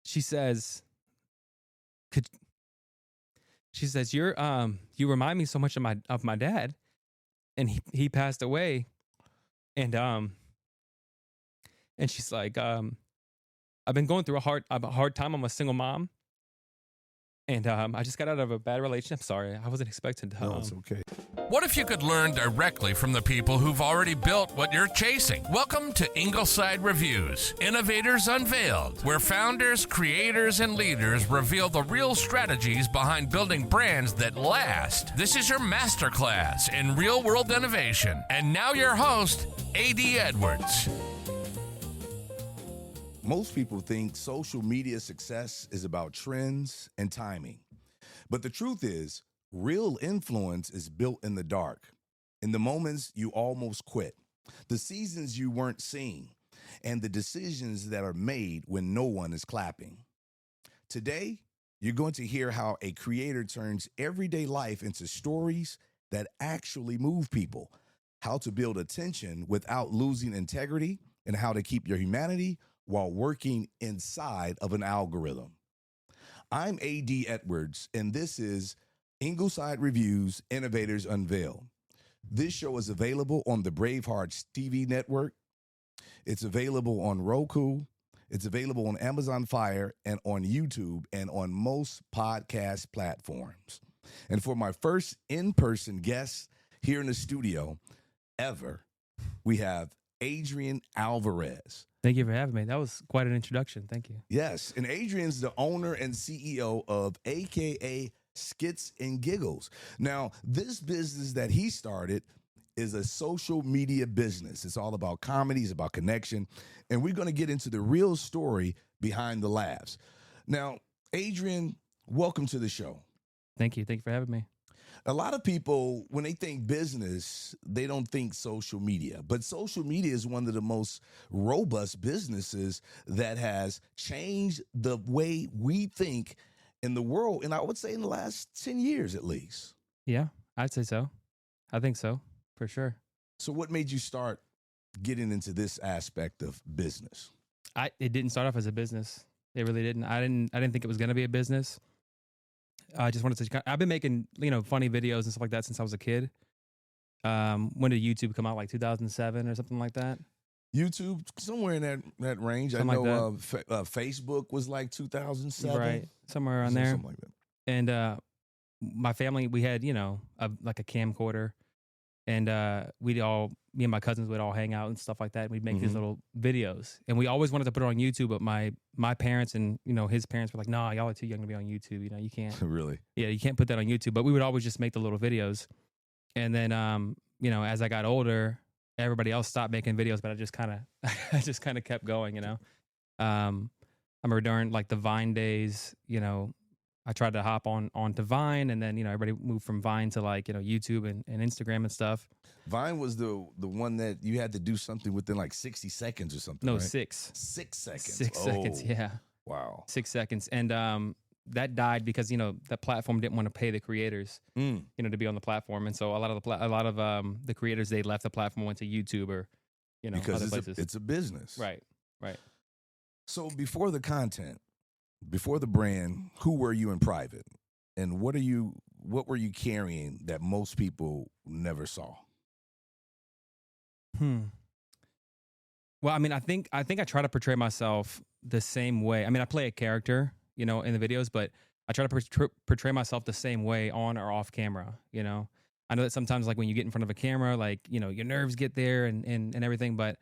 she says, you remind me so much of my dad, and he passed away, and she's like, I've been going through a hard time. I'm a single mom, and I just got out of a bad relationship. Sorry, I wasn't expecting to. No, it's okay. What if you could learn directly from the people who've already built what you're chasing? Welcome to Ingleside Reviews, Innovators Unveiled, where founders, creators, and leaders reveal the real strategies behind building brands that last. This is your masterclass in real-world innovation. And now your host, A.D. Edwards. Most people think social media success is about trends and timing. But the truth is, real influence is built in the dark, in the moments you almost quit, the seasons you weren't seeing, and the decisions that are made when no one is clapping. Today, you're going to hear how a creator turns everyday life into stories that actually move people, how to build attention without losing integrity, and how to keep your humanity while working inside of an algorithm. I'm A.D. Edwards, and this is Ingleside Reviews, Innovators Unveiled. This show is available on the Bravehearts TV network. It's available on Roku. It's available on Amazon Fire and on YouTube and on most podcast platforms. And for my first in-person guest here in the studio ever, we have Adrian Alvarez. Thank you for having me. That was quite an introduction. Thank you. Yes, and Adrian's the owner and CEO of AKA Skits and Giggles. Now, this business that he started is a social media business. It's all about comedy, it's about connection, and we're going to get into the real story behind the laughs. Now, Adrian, welcome to the show. Thank you. Thank you for having me. A lot of people, when they think business, they don't think social media. But social media is one of the most robust businesses that has changed the way we think in the world, and I would say in the last 10 years at least. Yeah, I'd say so. I think so, for sure. So what made you start getting into this aspect of business? It didn't start off as a business. It really didn't. I didn't think it was going to be a business. I just wanted to. I've been making funny videos and stuff like that since I was a kid. When did YouTube come out? Like 2007 or something like that. YouTube, somewhere in that range. Something I know like Facebook was like 2007. Right, somewhere around there. Something like that. And my family, we had like a camcorder, and me and my cousins would all hang out and stuff like that. And we'd make these little videos, and we always wanted to put it on YouTube. But my parents and his parents were like, "No, y'all are too young to be on YouTube. You can't." Really? Yeah, you can't put that on YouTube. But we would always just make the little videos, and then as I got older, everybody else stopped making videos, but I just kind of kept going. I remember during like the Vine days, I tried to hop onto Vine, and then everybody moved from Vine to like YouTube and Instagram and stuff. Vine was the one that you had to do something within like 60 seconds or something. No, right? 6 seconds. 6 seconds. Yeah. Wow. 6 seconds, and that died because that platform didn't want to pay the creators to be on the platform, and so a lot of the creators, they left the platform, went to YouTube or because other places. It's a business. Right. So before the content, before the brand, who were you in private, and what were you carrying that most people never saw? Well, I mean, I think I try to portray myself the same way. I mean, I play a character, in the videos, but I try to portray myself the same way on or off camera. I know that sometimes, like when you get in front of a camera, like your nerves get there and everything, but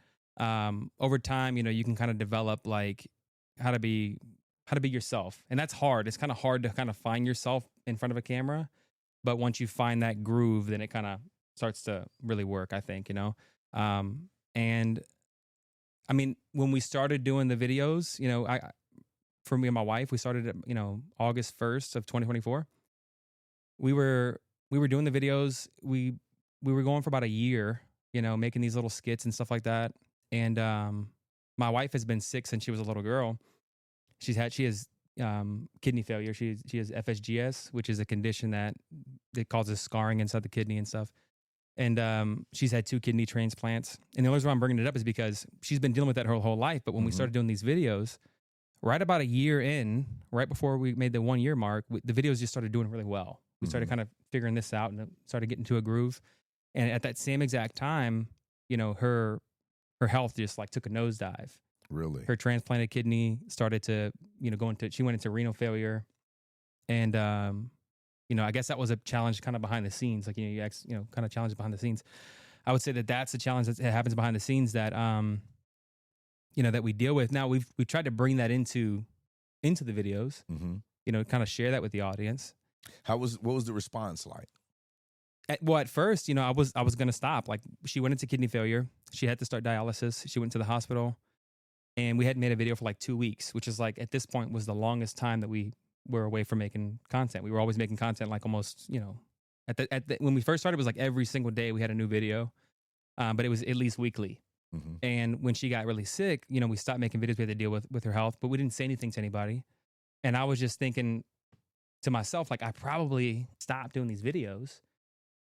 over time, you can kind of develop like how to be yourself, and that's hard. It's kind of hard to kind of find yourself in front of a camera, but once you find that groove, then it kind of starts to really work, I think. And I mean, when we started doing the videos, for me and my wife, we started at, August 1st of 2024. We were doing the videos. We were going for about a year, making these little skits and stuff like that. And my wife has been sick since she was a little girl. She has kidney failure. She has FSGS, which is a condition that causes scarring inside the kidney and stuff. And she's had 2 kidney transplants. And the only reason I'm bringing it up is because she's been dealing with that her whole life. But when we started doing these videos, right about a year in, right before we made the 1 year mark, the videos just started doing really well. We started kind of figuring this out and started getting to a groove. And at that same exact time, you know, her health just like took a nosedive. Really? Her transplanted kidney started to, you know, she went into renal failure. And, you know, I guess that was a challenge kind of behind the scenes. Like, you know, kind of challenges behind the scenes. I would say that that's a challenge that happens behind the scenes that, you know, that we deal with. Now we've tried to bring that into the videos, you know, kind of share that with the audience. What was the response like? At first, you know, I was going to stop. Like, she went into kidney failure. She had to start dialysis. She went to the hospital, and we hadn't made a video for like 2 weeks, which is like, at this point, was the longest time that we were away from making content. We were always making content, like almost, you know, when we first started, it was like every single day we had a new video, but it was at least weekly. And when she got really sick, you know, we stopped making videos. We had to deal with her health, but we didn't say anything to anybody. And I was just thinking to myself, like, I probably stopped doing these videos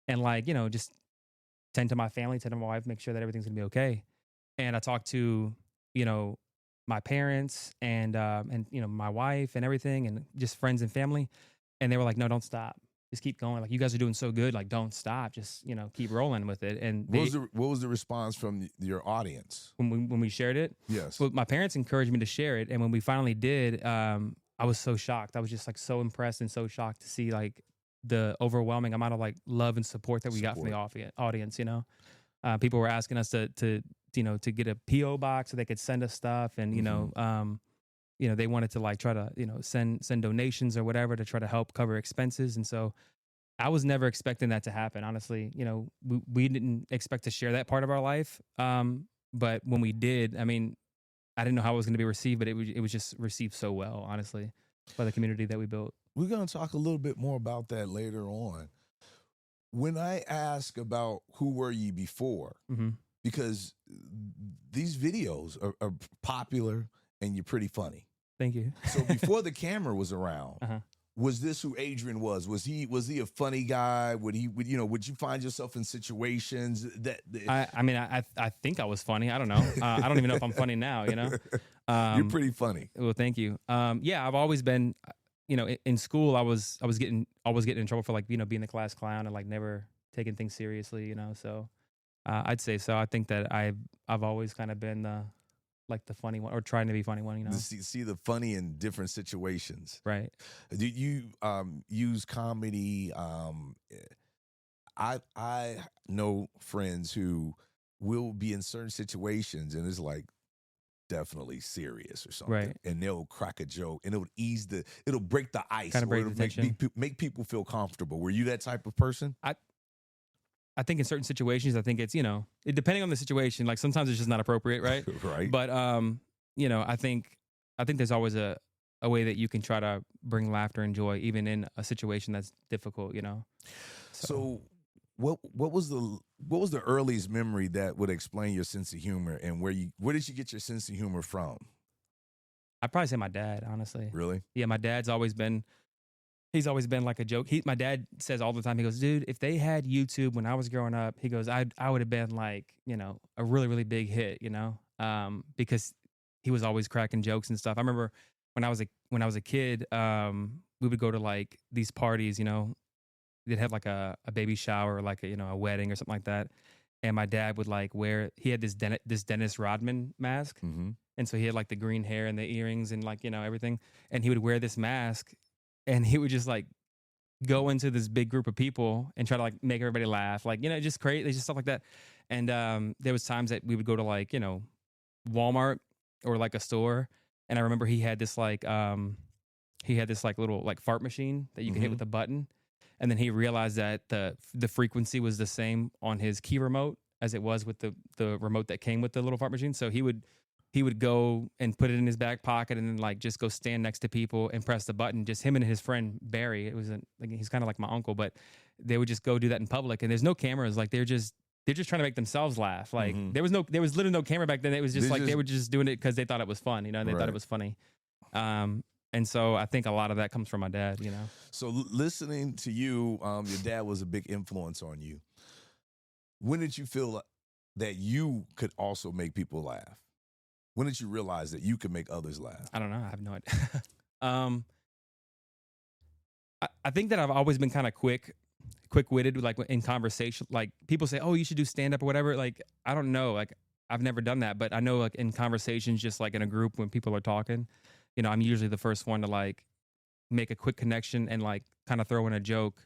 and, like, you know, just tend to my family, tend to my wife, make sure that everything's gonna be okay. And I talked to, you know, my parents and you know, my wife and everything, and just friends and family. And they were like, no, don't stop. Just keep going. Like, you guys are doing so good. Like, don't stop. Just, you know, keep rolling with it. And what was the response from your audience when we shared it? Yes. Well, my parents encouraged me to share it, and when we finally did, I was so shocked. I was just like so impressed and so shocked to see like the overwhelming amount of like love and support that we got from the audience. You know, people were asking us to you know, to get a PO box so they could send us stuff, and you know, they wanted to like try to, you know, send donations or whatever to try to help cover expenses. And so I was never expecting that to happen. Honestly, you know, we didn't expect to share that part of our life. But when we did, I mean, I didn't know how it was going to be received, but it was just received so well, honestly, by the community that we built. We're going to talk a little bit more about that later on. When I ask about who were you before, because these videos are popular and you're pretty funny. Thank you. So before the camera was around, was this who Adrian was? Was he a funny guy? Would you find yourself in situations that I mean, I think I was funny. I don't know. I don't even know if I'm funny now, you know? You're pretty funny. Well, thank you. Yeah, I've always been, you know, in school, I was getting in trouble for like, you know, being the class clown and like never taking things seriously, you know? So I'd say so. I think that I've always kind of been like the funny one, or trying to be funny one, you know? See the funny in different situations. Right. Do you use comedy? I know friends who will be in certain situations and it's like definitely serious or something. Right. And they'll crack a joke and it'll break the ice. Kind of break the tension. Make people feel comfortable. Were you that type of person? I think in certain situations, I think it's, you know, depending on the situation, like sometimes it's just not appropriate, right? Right. But, you know, I think there's always a way that you can try to bring laughter and joy, even in a situation that's difficult, you know? So what was the earliest memory that would explain your sense of humor, and where did you get your sense of humor from? I'd probably say my dad, honestly. Really? Yeah, my dad's always been like a joke. My dad says all the time, he goes, dude, if they had YouTube when I was growing up, he goes, I would have been like, you know, a really, really big hit, you know, because he was always cracking jokes and stuff. I remember when I was a kid, we would go to like these parties, you know, they'd have like a baby shower or like a wedding or something like that. And my dad would like he had this Dennis Rodman mask. And so he had like the green hair and the earrings and like, you know, everything. And he would wear this mask. And he would just like go into this big group of people and try to like make everybody laugh, like, you know, just crazy, just stuff like that. And there was times that we would go to like, you know, Walmart or like a store, and I remember he had this little like fart machine that you can hit with a button, and then he realized that the frequency was the same on his key remote as it was with the remote that came with the little fart machine. So he would go and put it in his back pocket and then like just go stand next to people and press the button. Just him and his friend Barry. It was he's kind of like my uncle, but they would just go do that in public. And there's no cameras. Like they're just trying to make themselves laugh. Like there was literally no camera back then. It was just they were just doing it because they thought it was fun. You know, and they thought it was funny. And so I think a lot of that comes from my dad. You know. So listening to you, your dad was a big influence on you. When did you feel that you could also make people laugh? When did you realize that you could make others laugh? I don't know. I have no idea. I think that I've always been kind of quick-witted, like in conversation. Like people say, "Oh, you should do stand-up or whatever." Like I don't know. Like I've never done that, but I know like in conversations, just like in a group when people are talking, I'm usually the first one to like make a quick connection and like kind of throw in a joke.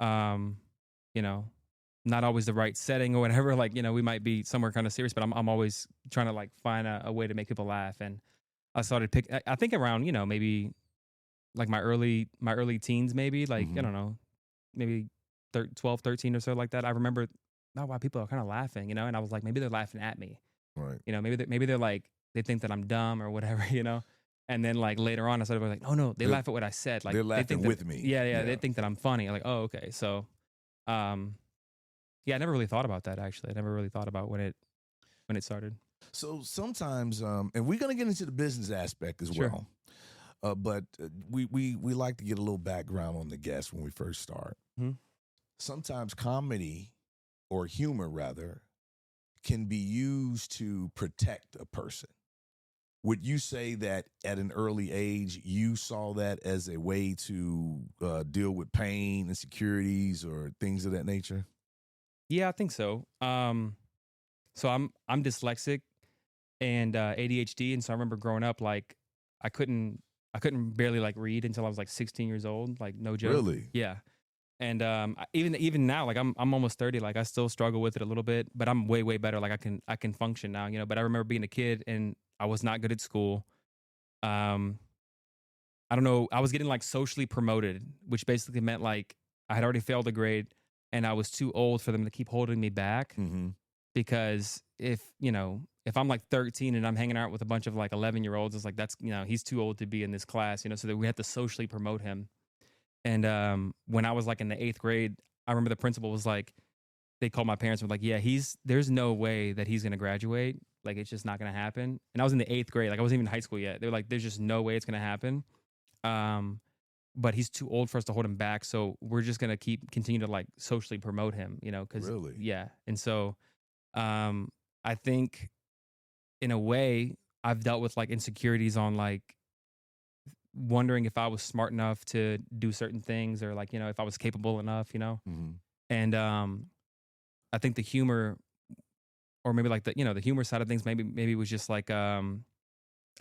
You know, not always the right setting or whatever. Like we might be somewhere kind of serious, but I'm always trying to like find a way to make people laugh. And I started I think around maybe like my early teens, maybe like I don't know, maybe 12, 13 or so, like that. I remember, oh wow, people are kind of laughing, and I was like, maybe they're laughing at me, Right. Maybe they're like, they think that I'm dumb or whatever, And then like later on, I started like, oh no, they laugh at what I said, like they're laughing think with me. Yeah, they think that I'm funny. I'm like, oh okay, so, yeah, I never really thought about that actually. I never really thought about when it started. So sometimes, and we're gonna get into the business aspect as Sure. well. But we like to get a little background on the guest when we first start. Mhm. Sometimes comedy, or humor rather, can be used to protect a person. Would you say that at an early age you saw that as a way to deal with pain, insecurities, or things of that nature? Yeah, I think so. So I'm dyslexic and ADHD, and so I remember growing up like I couldn't barely like read until I was like 16 years old, like no joke. Really? Yeah. And even now, like I'm almost 30, like I still struggle with it a little bit, but I'm way better. Like I can function now, But I remember being a kid and I was not good at school. I don't know. I was getting like socially promoted, which basically meant like I had already failed a grade and I was too old for them to keep holding me back. Mm-hmm. Because if I'm like 13 and I'm hanging out with a bunch of like 11-year-olds, it's like that's he's too old to be in this class, so that we had to socially promote him. And when I was like in the 8th grade, I remember the principal was like, they called my parents and were like, yeah, there's no way that he's gonna graduate, like it's just not gonna happen. And I was in the 8th grade, like I wasn't even in high school yet. They're like, there's just no way it's gonna happen. But he's too old for us to hold him back, so we're just gonna continue to like socially promote him, because Really? yeah. And so I think in a way I've dealt with like insecurities on like wondering if I was smart enough to do certain things, or like if I was capable enough, Mm-hmm. And I think the humor, or maybe like the the humor side of things, maybe was just like I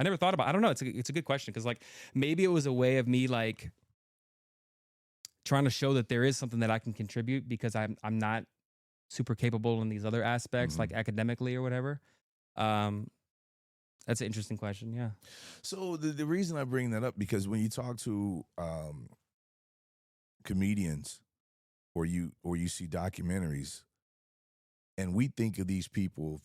never thought about. I don't know. It's a good question, because like maybe it was a way of me like trying to show that there is something that I can contribute, because I'm not super capable in these other aspects, like academically or whatever. That's an interesting question. Yeah. So the reason I bring that up, because when you talk to comedians, or you see documentaries, and we think of these people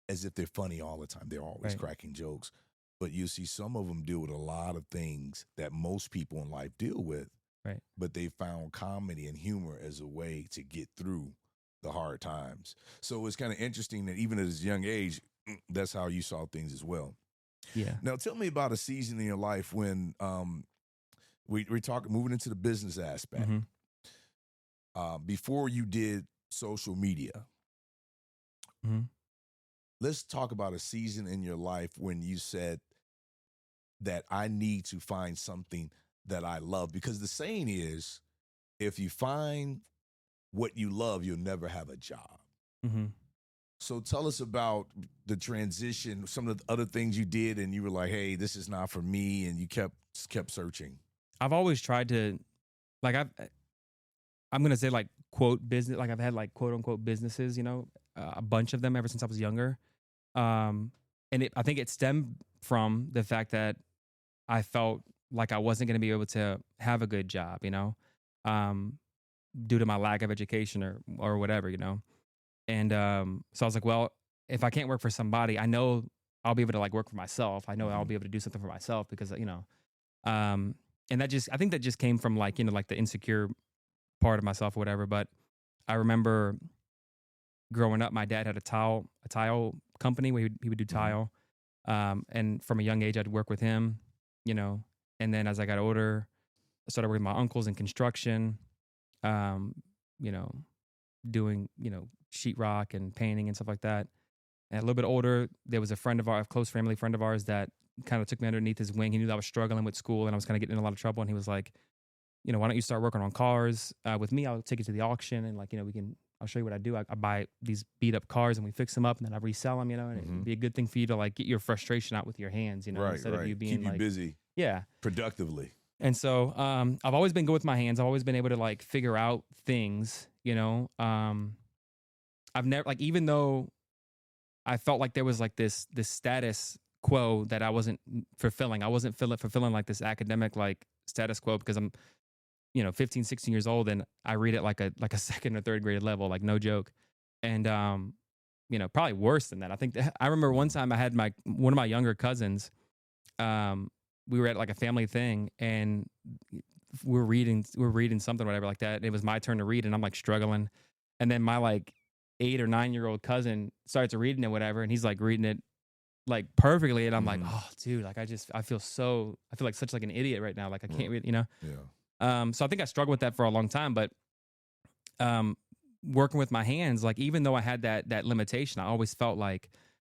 as if they're funny all the time. They're always Right. cracking jokes. But you see some of them deal with a lot of things that most people in life deal with. Right. But they found comedy and humor as a way to get through the hard times. So it's kind of interesting that even at this young age, that's how you saw things as well. Yeah. Now, tell me about a season in your life when we're talking, moving into the business aspect. Mhm. Before you did social media, Mhm. let's talk about a season in your life when you said that I need to find something that I love. Because the saying is, if you find what you love, you'll never have a job. Mhm. So tell us about the transition, some of the other things you did, and you were like, hey, this is not for me, and you kept searching. I've always tried to, like, I'm gonna say like quote business, like I've had like quote unquote businesses, a bunch of them ever since I was younger. And I think it stemmed from the fact that I felt like I wasn't gonna be able to have a good job, due to my lack of education or whatever, And so I was like, well, if I can't work for somebody, I know I'll be able to like work for myself. I know I'll be able to do something for myself, because and I think that just came from like like the insecure part of myself or whatever. But I remember growing up, my dad had a tile company where he would do tile, and from a young age I'd work with him, and then as I got older, I started working with my uncles in construction, doing sheetrock and painting and stuff like that. And a little bit older, there was a friend of ours, a close family friend of ours that kind of took me underneath his wing. He knew that I was struggling with school and I was kind of getting in a lot of trouble. And he was like, why don't you start working on cars with me? I'll take you to the auction and I'll show you what I do. I buy these beat up cars and we fix them up and then I resell them, and it'd be a good thing for you to like get your frustration out with your hands, instead of you being keep you busy. Yeah. Productively. And so I've always been good with my hands. I've always been able to like figure out things, I've never even though I felt like there was like this status quo that I wasn't fulfilling. I wasn't fulfilling like this academic like status quo because I'm 15, 16 years old and I read it like a second or third grade level, like no joke. And probably worse than that. I think I remember one time I had one of my younger cousins, we were at like a family thing and we were reading something, whatever like that. And it was my turn to read and I'm like struggling. And then my like 8 or 9 year old cousin starts reading it, whatever. And he's like reading it like perfectly. And I'm like, oh dude, like I feel like such like an idiot right now. Like I can't read, Yeah. So I think I struggled with that for a long time, but working with my hands, like even though I had that limitation, I always felt like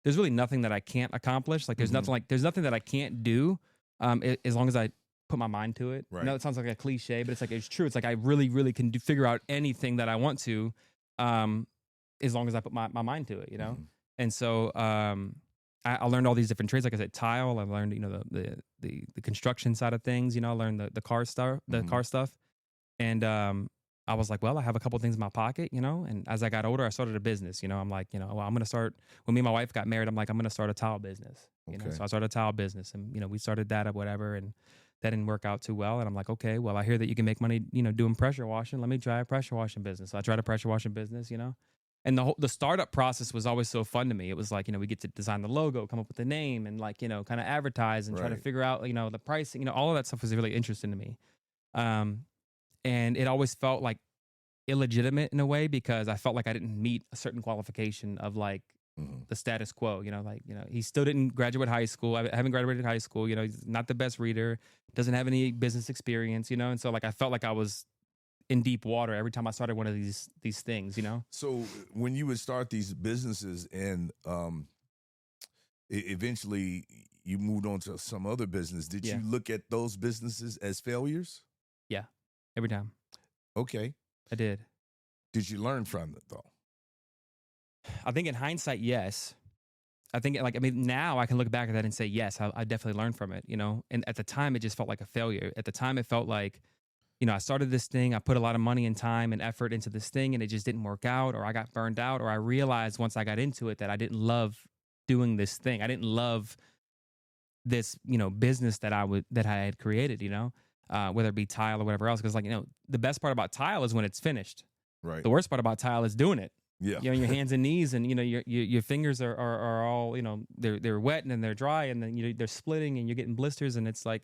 there's really nothing that I can't accomplish. Like there's nothing that I can't do as long as I put my mind to it. Right. I know it sounds like a cliche, but it's true. It's like I really, really can figure out anything that I want to as long as I put my mind to it, And so I learned all these different trades. Like I said, tile. I learned, the construction side of things. I learned the car stuff, car stuff. And I was like, well, I have a couple things in my pocket, And as I got older, I started a business. I'm like, well, I'm gonna start. When me and my wife got married, I'm like, I'm gonna start a tile business. So I started a tile business, and we started that or whatever, and that didn't work out too well. And I'm like, okay, well, I hear that you can make money, doing pressure washing. Let me try a pressure washing business. So I tried a pressure washing business, And the startup process was always so fun to me. It was like, we get to design the logo, come up with the name, and like, kind of advertise and try to figure out, the pricing, all of that stuff was really interesting to me. And it always felt like illegitimate in a way because I felt like I didn't meet a certain qualification of like the status quo, he still didn't graduate high school. I haven't graduated high school, he's not the best reader, doesn't have any business experience, And so like, I felt like I was in deep water every time I started one of these things, So when you would start these businesses and eventually you moved on to some other business, did you look at those businesses as failures? Yeah, every time. Okay. I did. Did you learn from it though? I think in hindsight, yes. I think now I can look back at that and say, yes, I definitely learned from it, And at the time, it just felt like a failure. At the time, it felt like, I started this thing, I put a lot of money and time and effort into this thing and it just didn't work out, or I got burned out, or I realized once I got into it that I didn't love doing this thing. I didn't love this, business that I had created, whether it be tile or whatever else. Because the best part about tile is when it's finished. Right. The worst part about tile is doing it. Yeah. Your hands and knees and, your fingers are all, they're wet and then they're dry and then, they're splitting and you're getting blisters and it's like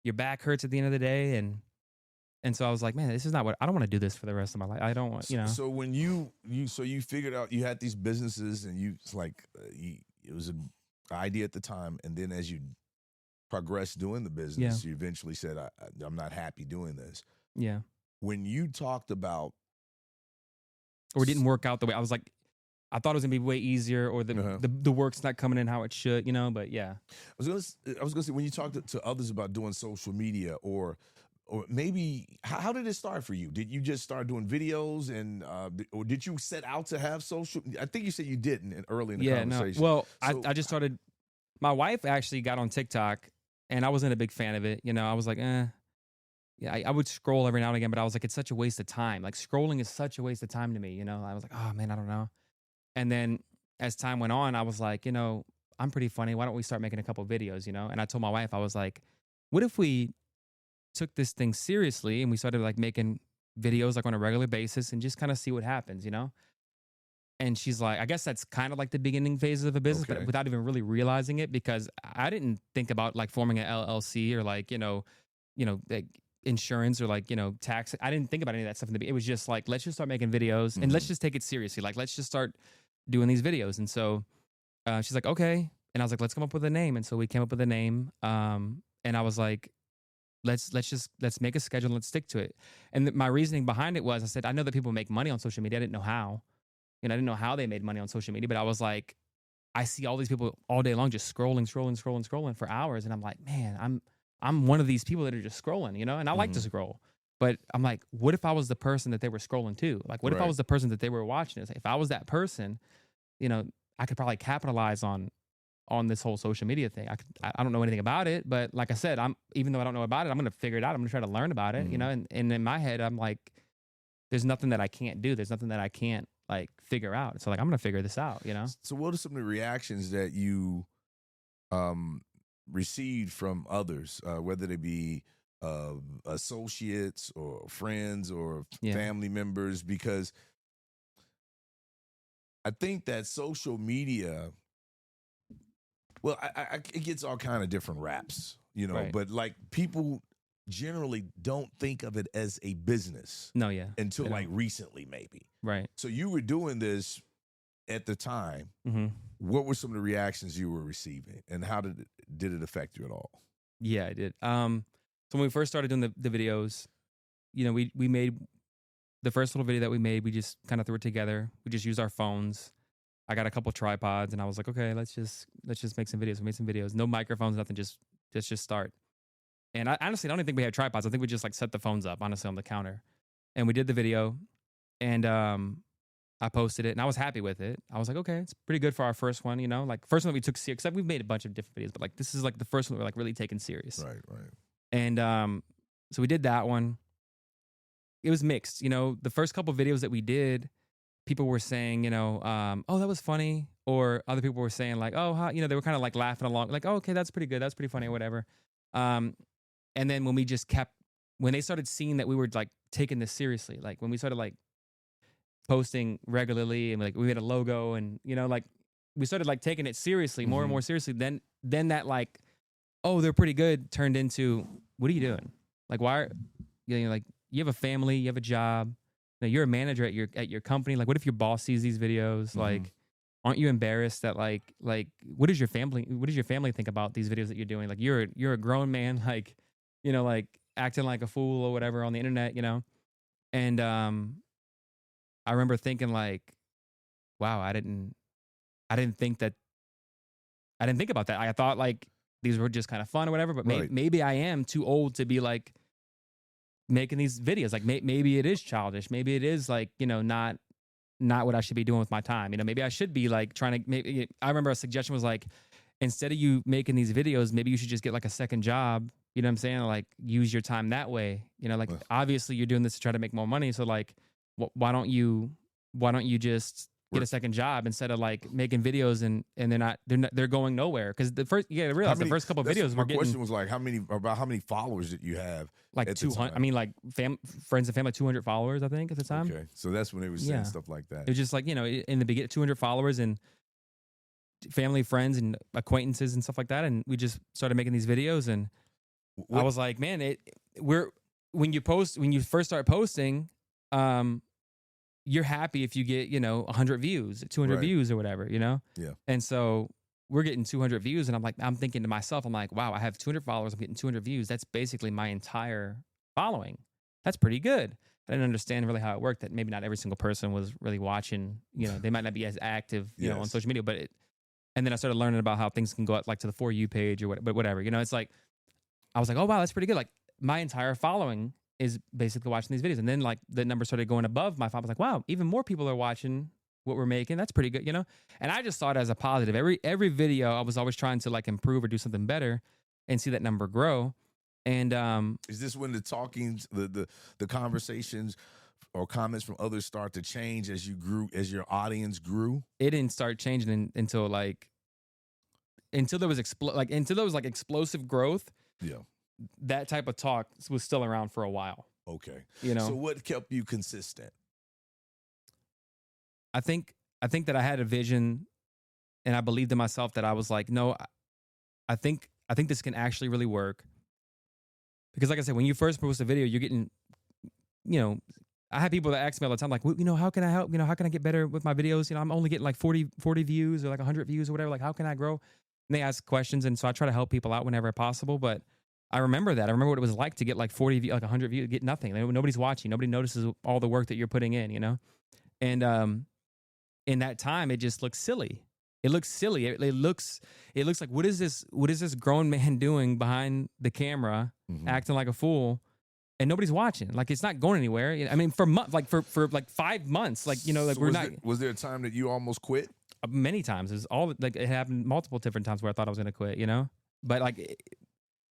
your back hurts at the end of the day. And so I was like, man, this is not I don't want to do this for the rest of my life. I don't want, So when you figured out you had these businesses and it's like, it was an idea at the time. And then as you progressed doing the business, you eventually said, I'm not happy doing this. Yeah. When you talked about, or it didn't work out the way I was like, I thought it was gonna be way easier, or the work's not coming in how it should, But yeah, I was gonna say when you talked to others about doing social media, or maybe how did it start for you? Did you just start doing videos, and or did you set out to have social? I think you said you didn't early in the conversation. No. Well, so, I just started. My wife actually got on TikTok, and I wasn't a big fan of it. I was like, Yeah, I would scroll every now and again, but I was like, it's such a waste of time. Like scrolling is such a waste of time to me. I was like, oh man, I don't know. And then as time went on, I was like, I'm pretty funny. Why don't we start making a couple videos, And I told my wife, I was like, what if we took this thing seriously and we started like making videos like on a regular basis and just kind of see what happens, And she's like, I guess that's kind of like the beginning phases of a business, but without even really realizing it, because I didn't think about like forming an LLC or like, like insurance or like, tax. I didn't think about any of that stuff in the beginning. It was just like, let's just start making videos and let's just take it seriously. Like, let's just start doing these videos. And so she's like, okay. And I was like, let's come up with a name. And so we came up with a name. And I was like, let's make a schedule and let's stick to it. And my reasoning behind it was, I said, I know that people make money on social media. I didn't know how. I didn't know how they made money on social media, but I was like, I see all these people all day long just scrolling for hours, and I'm like, man, I'm one of these people that are just scrolling, you know, and I like to scroll. But I'm like, what if I was the person that they were scrolling to? Like, what if I was the person that they were watching? It's like, if I was that person, you know, I could probably capitalize on this whole social media thing. I don't know anything about it, but like I said, even though I don't know about it, I'm going to figure it out. I'm going to try to learn about it, you know, and in my head, I'm like, there's nothing that I can't do. There's nothing that I can't like figure out. So like, I'm going to figure this out, you know? So what are some of the reactions that you received from others, whether they be associates or friends or family members? Because I think that social media, well, it gets all kind of different raps, you know, but like people generally don't think of it as a business. No, yeah. Until like recently, maybe. Right. So you were doing this at the time. What were some of the reactions you were receiving, and how did it affect you at all? Yeah, I did. So when we first started doing the videos, you know, we made the first little video that we made, we just kind of threw it together. We just used our phones. I got a couple tripods, and I was like, okay, let's just make some videos. We made some videos, no microphones, nothing, just start. And I honestly don't even think we had tripods. I think we just like set the phones up, honestly, on the counter. And we did the video, and I posted it, and I was happy with it. I was like, okay, it's pretty good for our first one, you know? Like, first one that we took serious, because we've made a bunch of different videos, but like this is like the first one that we're like really taking serious. Right. And so we did that one. It was mixed, you know. The first couple videos that we did, people were saying, you know, oh, that was funny. Or other people were saying like, oh, how, you know, they were kind of like laughing along, like, oh, okay, that's pretty good. That's pretty funny or whatever. And then when they started seeing that we were like taking this seriously, like when we started like posting regularly and like we had a logo and, you know, like we started like taking it seriously, more and more seriously, then that like, oh, they're pretty good turned into, what are you doing? Like, why are you know, like, you have a family, you have a job, you know, you're a manager at your company. Like, what if your boss sees these videos? Like, aren't you embarrassed that like what does your family think about these videos that you're doing? Like, you're a grown man, like, you know, like acting like a fool or whatever on the internet, you know? And I remember thinking like, wow, I didn't think about that. I thought like these were just kind of fun or whatever, but maybe I am too old to be like making these videos. Like maybe it is childish. Maybe it is like, you know, not what I should be doing with my time. You know, maybe I should be like trying to, maybe I remember a suggestion was like, instead of you making these videos, maybe you should just get like a second job. You know what I'm saying? Like use your time that way. You know, like obviously you're doing this to try to make more money. So like, why don't you just get a second job instead of like making videos and they're going nowhere? Because the first, you gotta realize the first couple of videos my question was like, how many followers did you have? Like 200. I mean, like friends and family, 200 followers, I think, at the time. Okay, so that's when they were saying stuff like that. It was just like, you know, in the beginning, 200 followers and family, friends, and acquaintances and stuff like that. And we just started making these videos, and I was like, man, when you first start posting, you're happy if you get, you know, 100 views, 200 views or whatever, you know? Yeah. And so we're getting 200 views, and I'm thinking to myself, I'm like, wow, I have 200 followers, I'm getting 200 views. That's basically my entire following. That's pretty good. I didn't understand really how it worked, that maybe not every single person was really watching, you know, they might not be as active, you know, on social media, and then I started learning about how things can go up like to the For You page or whatever, you know, it's like, I was like, oh, wow, that's pretty good. Like my entire following is basically watching these videos. And then like the number started going above my following. I was like, wow, even more people are watching what we're making. That's pretty good, you know? And I just saw it as a positive. Every video, I was always trying to like improve or do something better and see that number grow. And is this when the talkings, the conversations or comments from others start to change as you grew, as your audience grew? It didn't start changing until there was explosive growth. Yeah. That type of talk was still around for a while. Okay. You know. So what kept you consistent? I think that I had a vision, and I believed in myself that I was like, no, I think this can actually really work. Because like I said, when you first post a video, you're getting, you know, I have people that ask me all the time, like, you know, how can I help? You know, how can I get better with my videos? You know, I'm only getting like 40 views or like 100 views or whatever. Like, how can I grow? And they ask questions, and so I try to help people out whenever possible. But I remember that. I remember what it was like to get like 40 views, like 100 views, get nothing. Nobody's watching. Nobody notices all the work that you're putting in, you know? And in that time, it just looked silly. It looks silly. It looks like, what is this grown man doing behind the camera, acting like a fool, and nobody's watching? Like, it's not going anywhere. I mean, for 5 months, like, you know, like, so was there a time that you almost quit? Many times. It happened multiple different times where I thought I was going to quit, you know? But like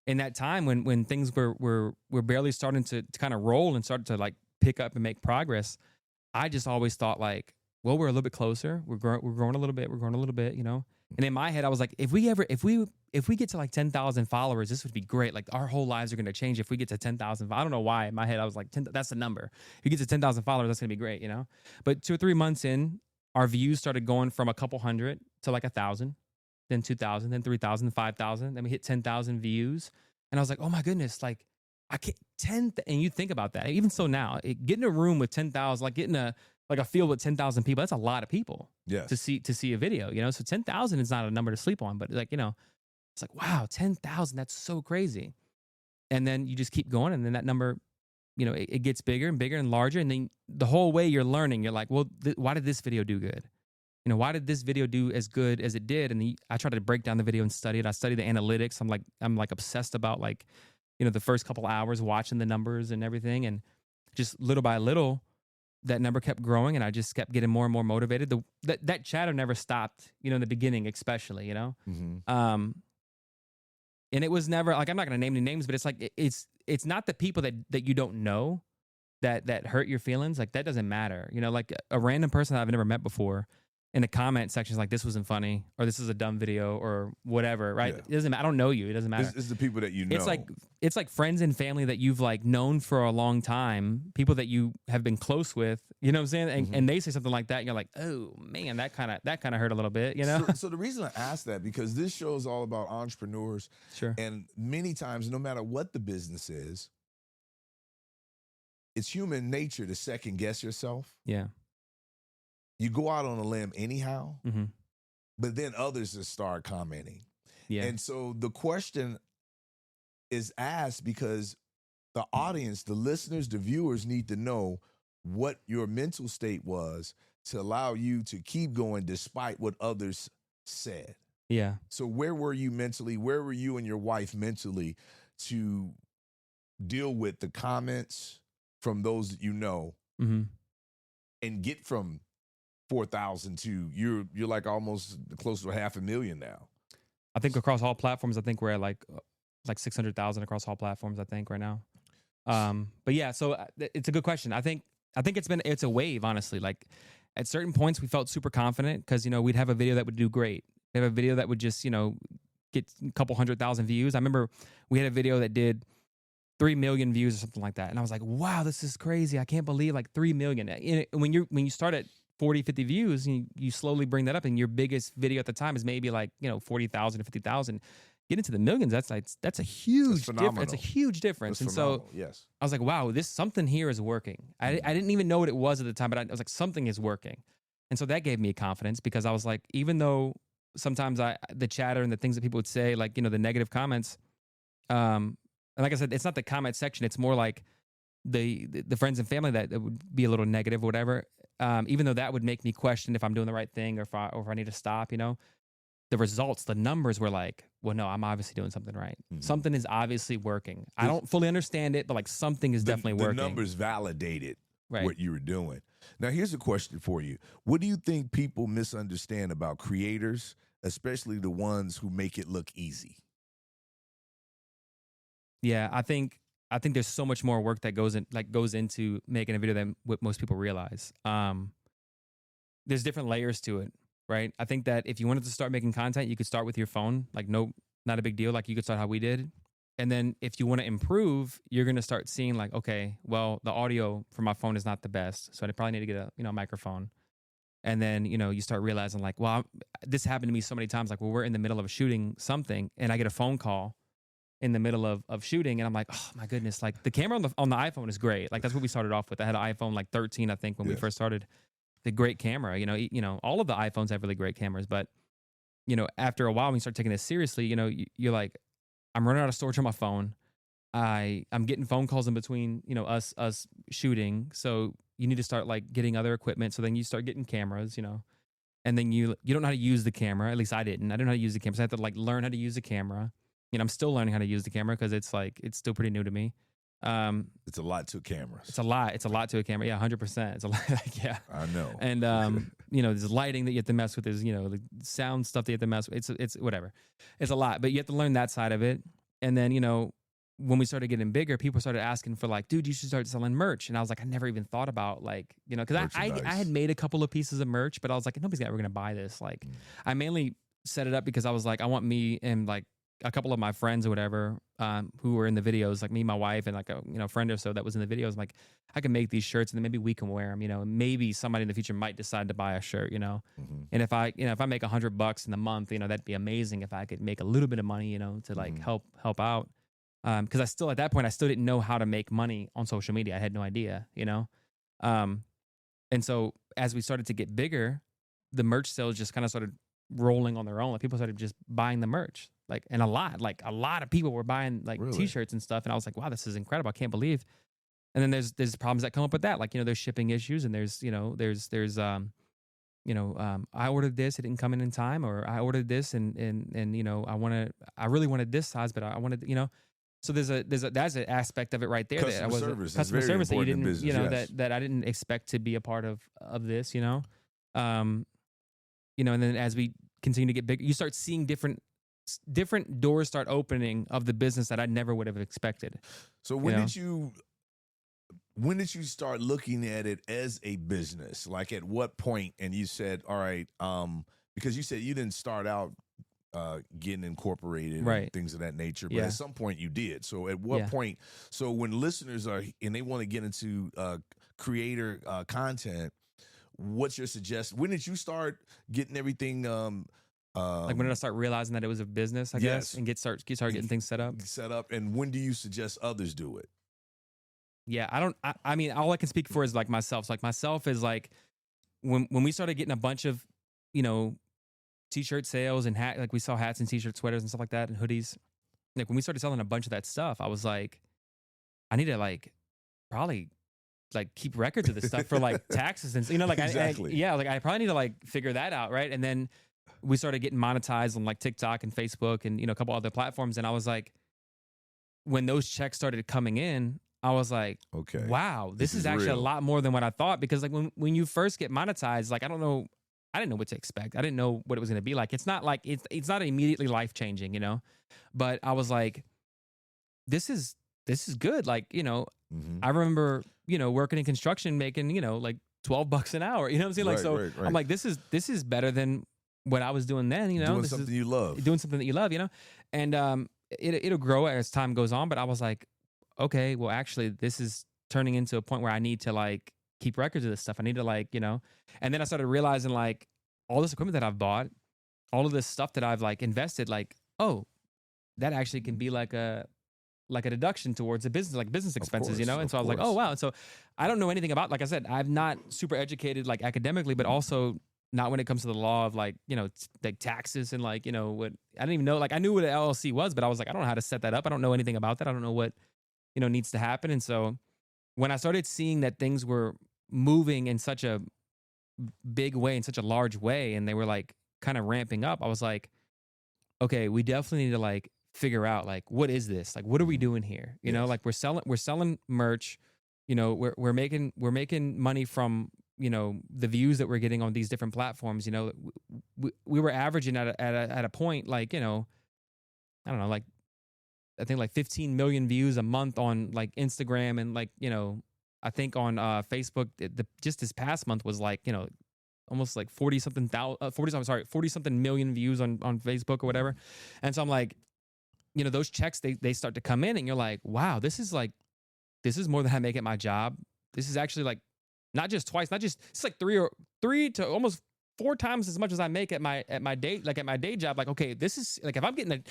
in that time when things were barely starting to kind of roll and started to like pick up and make progress, I just always thought like, well, we're a little bit closer. We're growing a little bit, you know? And in my head, I was like, if we get to like 10,000 followers, this would be great. Like, our whole lives are going to change if we get to 10,000. I don't know why in my head I was like, that's the number. If you get to 10,000 followers, that's going to be great, you know? But 2 or 3 months in, our views started going from a couple hundred to like 1,000, then 2,000, then 3,000, 5,000. Then we hit 10,000 views. And I was like, oh my goodness, like I can't, and you think about that. Even so now, getting a room with 10,000, like getting a field with 10,000 people, that's a lot of people to see a video, you know? So 10,000 is not a number to sleep on, but like, you know, it's like, wow, 10,000, that's so crazy. And then you just keep going. And then that number, you know, it gets bigger and bigger and larger. And then the whole way you're learning, you're like, well, why did this video do good? You know, why did this video do as good as it did? And I try to break down the video and study it. I study the analytics. I'm like obsessed about like, you know, the first couple hours watching the numbers and everything. And just little by little, that number kept growing and I just kept getting more and more motivated. That chatter never stopped, you know, in the beginning, especially, you know? And it was never like, I'm not going to name any names, but it's like, it's not the people that you don't know that hurt your feelings. Like, that doesn't matter. You know, like a random person that I've never met before in the comment section is like, this wasn't funny, or this is a dumb video, or whatever, right? Yeah. It doesn't, I don't know you. It doesn't matter. It's the people that you know. It's like friends and family that you've like known for a long time, people that you have been close with, you know what I'm saying? And they say something like that, and you're like, oh man, that kind of hurt a little bit, you know? So the reason I asked that, because this show is all about entrepreneurs. Sure. And many times, no matter what the business is, it's human nature to second guess yourself. Yeah. You go out on a limb anyhow, but then others just start commenting. Yeah. And so the question is asked because the audience, the listeners, the viewers need to know what your mental state was to allow you to keep going despite what others said. Yeah. So where were you mentally? Where were you and your wife mentally to deal with the comments from those that you know and get from 4,000 to you're like almost close to 500,000 now? I think across all platforms, I think we're at like 600,000 across all platforms, I think, right now. But yeah, so it's a good question. I think it's a wave, honestly. Like, at certain points we felt super confident because, you know, we'd have a video that would do great. We have a video that would just, you know, get a couple 100,000 views. I remember we had a video that did 3 million views or something like that. And I was like, wow, this is crazy. I can't believe like 3 million. When you start at 40, 50 views, and you slowly bring that up, and your biggest video at the time is maybe like, you know, 40,000 or 50,000. Get into the millions. That's a huge difference. That's a huge difference. That's and so yes. I was like, wow, something here is working. I didn't even know what it was at the time, but I was like, something is working. And so that gave me confidence, because I was like, even though sometimes the chatter and the things that people would say, like, you know, the negative comments, and like I said, it's not the comment section. It's more like the friends and family that would be a little negative or whatever. Even though that would make me question if I'm doing the right thing, or if I need to stop, you know, the results, the numbers were like, well, no, I'm obviously doing something right. Something is obviously working. I don't fully understand it, but like something is definitely working. The numbers validated what you were doing. Now, here's a question for you. What do you think people misunderstand about creators, especially the ones who make it look easy? Yeah, I think there's so much more work that goes into making a video than what most people realize. There's different layers to it, right? I think that if you wanted to start making content, you could start with your phone, like not a big deal. Like, you could start how we did. And then if you want to improve, you're going to start seeing like, okay, well, the audio from my phone is not the best, so I probably need to get a microphone. And then, you know, you start realizing like, well, this happened to me so many times. Like, we're in the middle of shooting something and I get a phone call in the middle of shooting, and I'm like, oh my goodness, like the camera on the iPhone is great. Like, that's what we started off with. I had an iPhone like 13, I think, when we first started. The great camera, you know, all of the iPhones have really great cameras, but, you know, after a while, when you start taking this seriously, you know, you're like, I'm running out of storage on my phone. I'm getting phone calls in between, you know, us shooting. So you need to start like getting other equipment. So then you start getting cameras, you know. and then you don't know how to use the camera. At least I didn't. I didn't know how to use the camera. So I had to like learn how to use the camera. You know, I'm still learning how to use the camera because it's still pretty new to me. It's a lot to cameras. It's a lot to a camera. Yeah, 100%. It's a lot. Yeah, I know. And you know, there's lighting that you have to mess with. There's, you know, the sound stuff that you have to mess with. It's whatever. It's a lot, but you have to learn that side of it. And then, you know, when we started getting bigger, people started asking for like, dude, you should start selling merch. And I was like, I never even thought about like, you know, because I had made a couple of pieces of merch, but I was like, nobody's ever going to buy this. Like, I mainly set it up because I was like, I want me and like a couple of my friends or whatever who were in the videos, like me, my wife, and like a friend or so that was in the videos. I'm like, I can make these shirts and then maybe we can wear them. You know, maybe somebody in the future might decide to buy a shirt. You know, and if I make $100 in a month, you know, that'd be amazing. If I could make a little bit of money, you know, to like help out. Because at that point I still didn't know how to make money on social media. I had no idea, you know. And so as we started to get bigger, the merch sales just kind of started rolling on their own. Like people started just buying the merch. Like, and a lot of people were buying like t-shirts and stuff. And I was like, wow, this is incredible. I can't believe. And then there's problems that come up with that. Like, you know, there's shipping issues and there's I ordered this, it didn't come in time, or I ordered this and you know, I really wanted this size, but I wanted, you know, so that's an aspect of it right there. Customer service that you didn't, business, you know, that I didn't expect to be a part of this, you know. You know, and then as we continue to get bigger, you start seeing different doors start opening of the business that I never would have expected. So when did you start looking at it as a business? Like at what point? And you said, all right, because you said you didn't start out getting incorporated and things of that nature, but at some point you did. So at what point? So when listeners are and they want to get into creator content, what's your suggestion? When did you start getting everything? Like when did I start realizing that it was a business? I guess, and start getting things set up. And when do you suggest others do it? Yeah, I mean, all I can speak for is like myself. So like myself is like when we started getting a bunch of, you know, t-shirt sales and like we saw hats and t-shirts, sweaters and stuff like that and hoodies. Like when we started selling a bunch of that stuff, I was like, I need to like probably like keep records of this stuff for like taxes and, you know, like exactly. I probably need to like figure that out. Right. And then we started getting monetized on like TikTok and Facebook and, you know, a couple other platforms. And I was like, when those checks started coming in, I was like, okay, wow, this is actually real. A lot more than what I thought. Because like when you first get monetized, like I didn't know what to expect. I didn't know what it was going to be like. It's not like it's not immediately life changing, you know. But I was like, this is good. Like, you know, I remember, you know, working in construction, making, you know, like $12 an hour. You know what I'm saying? Like, right. I'm like, this is better than what I was doing then. You know, doing something you love, you know, and it'll grow as time goes on. But I was like, okay, well, actually, this is turning into a point where I need to like keep records of this stuff. I need to like, you know, and then I started realizing like all this equipment that I've bought, all of this stuff that I've like invested, like, oh, that actually can be like a deduction towards a business, like business expenses, you know? And so I was like, oh, wow. And so I don't know anything about, like I said, I'm not super educated like academically, but also not when it comes to the law of like, you know, like taxes and like, you know, what I didn't even know, like I knew what an LLC was, but I was like, I don't know how to set that up. I don't know anything about that. I don't know what, you know, needs to happen. And so when I started seeing that things were moving in such a big way, in such a large way, and they were like kind of ramping up, I was like, okay, we definitely need to like figure out like, what is this? Like, what are we doing here? You know, like we're selling merch, you know, we're making money from, you know, the views that we're getting on these different platforms. You know, we were averaging at a point, like, you know, I don't know, like, I think like 15 million views a month on like Instagram, and like, you know, I think on Facebook, just this past month was like, you know, almost like 40 something million views on Facebook or whatever. And so I'm like, you know, those checks, they start to come in and you're like, wow, this is more than I make at my job. This is actually like not just twice, it's like three to almost 4 times as much as I make at my day job. Like, okay, this is like, if I'm getting a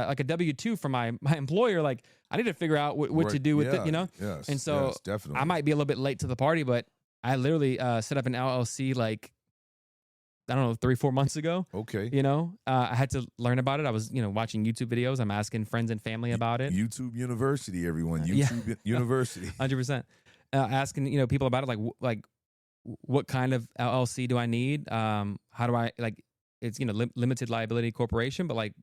like a W-2 from my employer, like I need to figure out what to do with it, you know? Yes, and so definitely. I might be a little bit late to the party, but I literally set up an LLC like, I don't know, 3-4 months ago. Okay. You know, I had to learn about it. I was, you know, watching YouTube videos. I'm asking friends and family about it. YouTube University, everyone. YouTube University. 100%. Asking, you know, people about it, like what kind of LLC do I need? How do I like? It's limited liability corporation, but like,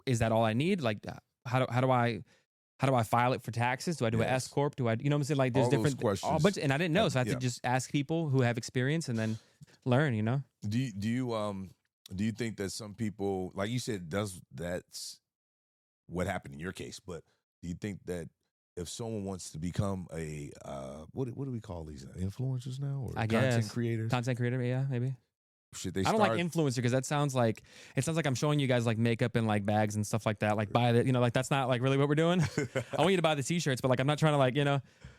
is that all I need? Like, how do I file it for taxes? Do I do an S corp? Do I, what I'm saying? Like, there's All those different questions. and I didn't know, so I had to just ask people who have experience and then learn. Do you think that some people, like you said, that's what happened in your case? But do you think that if someone wants to become a what do we call these influencers now, or I content guess creators? Content creator, yeah, maybe. Should they? I don't like influencer because it sounds like I'm showing you guys like makeup and like bags and stuff like that. Like buy the, like that's not like really what we're doing. I want you to buy the t-shirts, but like I'm not trying to like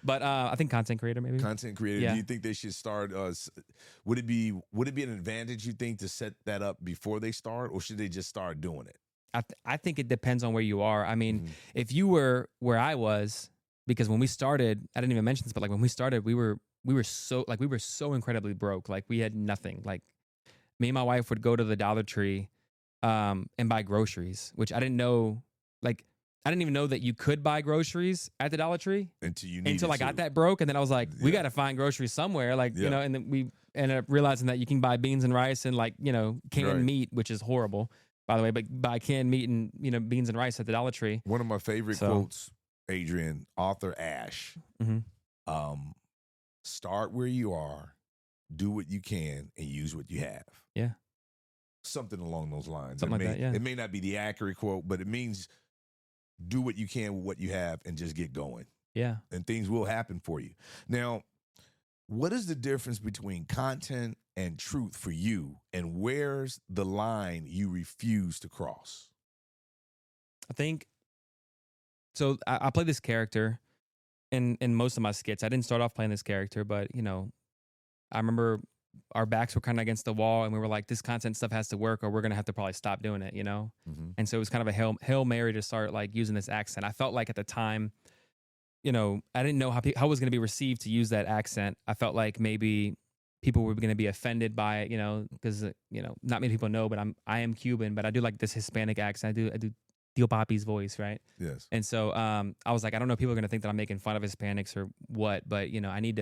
But I think content creator maybe. Content creator. Yeah. Do you think they should start? Would it be an advantage, you think, to set that up before they start, or should they just start doing it? I think it depends on where you are. I mean, if you were where I was, because when we started, I didn't even mention this, but like when we started, we were so incredibly broke. Like we had nothing. Like me and my wife would go to the Dollar Tree and buy groceries, which I didn't know. Like I didn't even know that you could buy groceries at the Dollar Tree until I got that broke, and then I was like, we got to find groceries somewhere. Like and then we ended up realizing that you can buy beans and rice and like canned meat, which is horrible, by the way. But buy canned meat and beans and rice at the Dollar Tree. One of my favorite quotes, Adrian, author Ash. Start where you are, do what you can, and use what you have. Yeah. Something along those lines. Something like that, yeah. It may not be the accurate quote, but it means do what you can with what you have and just get going. Yeah. And things will happen for you. Now, what is the difference between content and truth for you, and where's the line you refuse to cross? I think, so I play this character in most of my skits. I didn't start off playing this character, but, I remember our backs were kind of against the wall and we were like, this content stuff has to work or we're going to have to probably stop doing it, And so it was kind of a Hail Mary to start like using this accent. I felt like at the time, I didn't know how it was going to be received to use that accent. I felt like maybe people were going to be offended by it, because, not many people know, but I am Cuban, but I do like this Hispanic accent. I do Theo Papi's voice, right? Yes. And so I was like, I don't know if people are going to think that I'm making fun of Hispanics or what, but, I need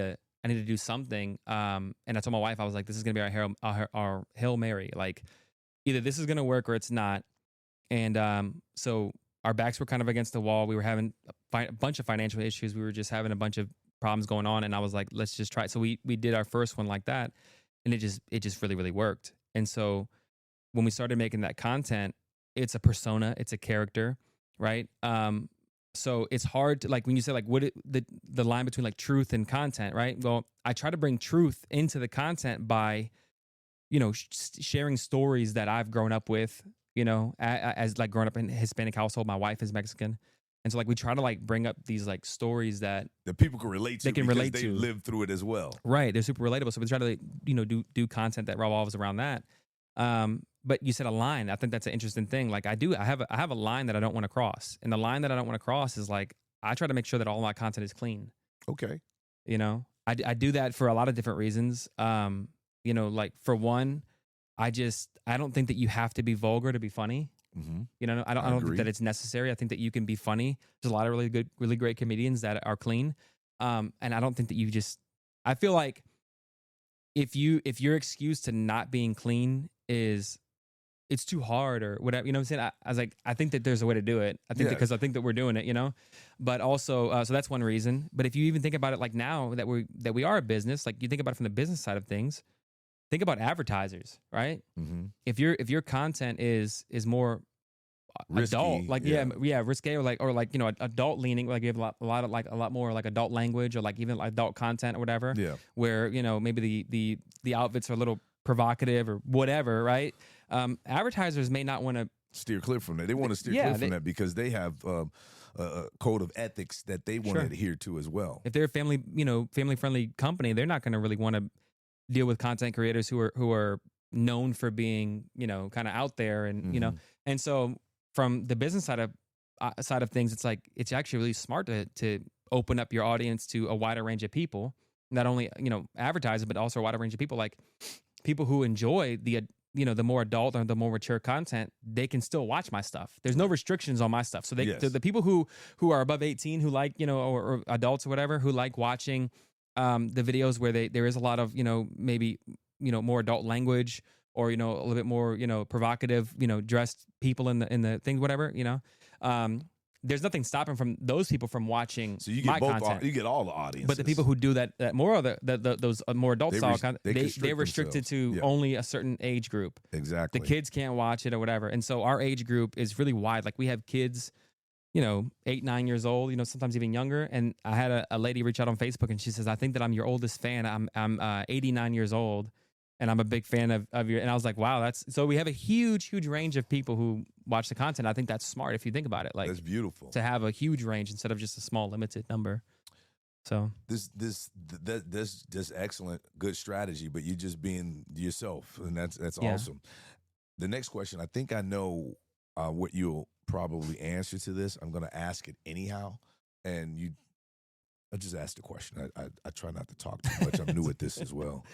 to do something. And I told my wife, I was like, this is going to be our Hail Mary. Like, either this is going to work or it's not. And so our backs were kind of against the wall. We were having a bunch of financial issues. We were just having a bunch of problems going on. And I was like, let's just try it. So we did our first one like that. And it just really, really worked. And so when we started making that content, it's a persona, it's a character, right? So it's hard to, like, when you say like the line between like truth and content, right? Well, I try to bring truth into the content by, sharing stories that I've grown up with, as like growing up in a Hispanic household. My wife is Mexican. And so like we try to like bring up these like stories that people can relate to. They live through it as well. Right. They're super relatable. So we try to, do content that revolves around that. But you said a line. I think that's an interesting thing. Like I have a line that I don't want to cross. And the line that I don't want to cross is like, I try to make sure that all my content is clean. Okay. I do that for a lot of different reasons. Like for one, I don't think that you have to be vulgar to be funny. Mm-hmm. I don't think that it's necessary. I think that you can be funny. There's a lot of really great comedians that are clean. And I don't think that I feel like if your excuse to not being clean is it's too hard or whatever, what I'm saying? I was like, I think that there's a way to do it. I think because I think that we're doing it, but also, so that's one reason. But if you even think about it, like now that we are a business, like you think about it from the business side of things, think about advertisers, right? Mm-hmm. If your content is more risky, adult, like risque or like adult leaning, like you have a lot more like adult language or like even like adult content or whatever. Yeah. Where maybe the outfits are a little provocative or whatever, right? Advertisers may not want to steer clear from that. They want to steer clear from that because they have a code of ethics that they want to adhere to as well. If they're a family friendly company, they're not going to really want to deal with content creators who are known for being, kind of out there and, and so from the business side of things, it's like, it's actually really smart to open up your audience to a wider range of people, not only, advertisers, but also a wider range of people, like people who enjoy the more adult or the more mature content. They can still watch my stuff. There's no restrictions on my stuff. So the people who are above 18, who like, or adults or whatever, who like watching the videos where there is a lot of, maybe, more adult language, or, a little bit more, provocative, dressed people in the thing, whatever, there's nothing stopping from those people from watching So you my get both. content. You get all the audiences. But the people who do that more of those more adult style content, they're restricted to only a certain age group. Exactly. The kids can't watch it or whatever. And so our age group is really wide. Like we have kids, 8, 9 years old, sometimes even younger. And I had a lady reach out on Facebook, and she says, I think that I'm your oldest fan. I'm 89 years old, and I'm a big fan of your, and I was like, wow, so we have a huge range of people who watch the content. I think that's smart if you think about it. Like, that's beautiful to have a huge range instead of just a small limited number. So this excellent, good strategy, but you just being yourself, and that's awesome. The next question, I think I know what you'll probably answer to this. I'm going to ask it anyhow, and I just ask the question. I try not to talk too much. I'm new at this as well.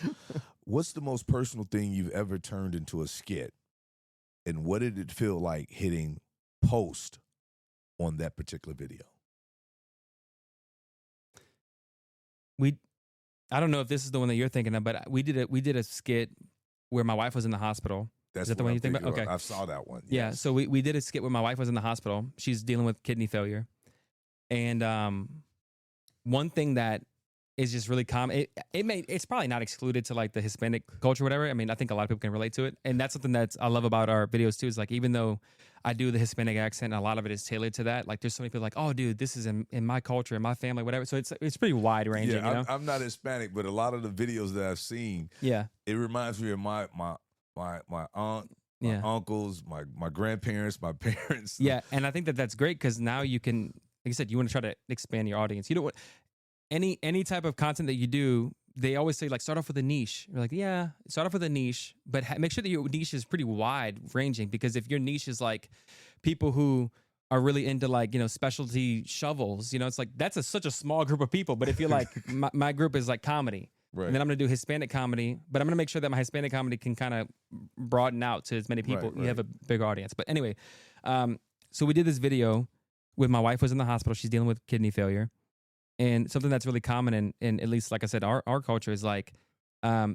What's the most personal thing you've ever turned into a skit, and what did it feel like hitting post on that particular video? I don't know if this is the one that you're thinking of, but we did a skit where my wife was in the hospital. That's is that the one you think about? Okay. I saw that one. Yes. Yeah. So we did a skit where my wife was in the hospital. She's dealing with kidney failure. And one thing that is just really common, it's probably not excluded to like the Hispanic culture or whatever. I mean, I think a lot of people can relate to it. And that's something I love about our videos too, is like, even though I do the Hispanic accent and a lot of it is tailored to that, like there's so many people like, oh dude, this is in my culture, in my family, whatever. So it's pretty wide ranging. Yeah, I'm not Hispanic, but a lot of the videos that I've seen, it reminds me of my aunt, my uncles, my grandparents, my parents. Yeah, and I think that's great, because now you can, like I said, you want to try to expand your audience. You know what? Any type of content that you do, they always say like start off with a niche. You're like, yeah, start off with a niche, but make sure that your niche is pretty wide ranging, because if your niche is like people who are really into like, specialty shovels, it's like that's such a small group of people. But if you're like, my group is like comedy. Right. And then I'm going to do Hispanic comedy, but I'm going to make sure that my Hispanic comedy can kind of broaden out to as many people. You have a big audience. But anyway, so we did this video with my wife was in the hospital. She's dealing with kidney failure. And something that's really common in at least, like I said, our culture is like,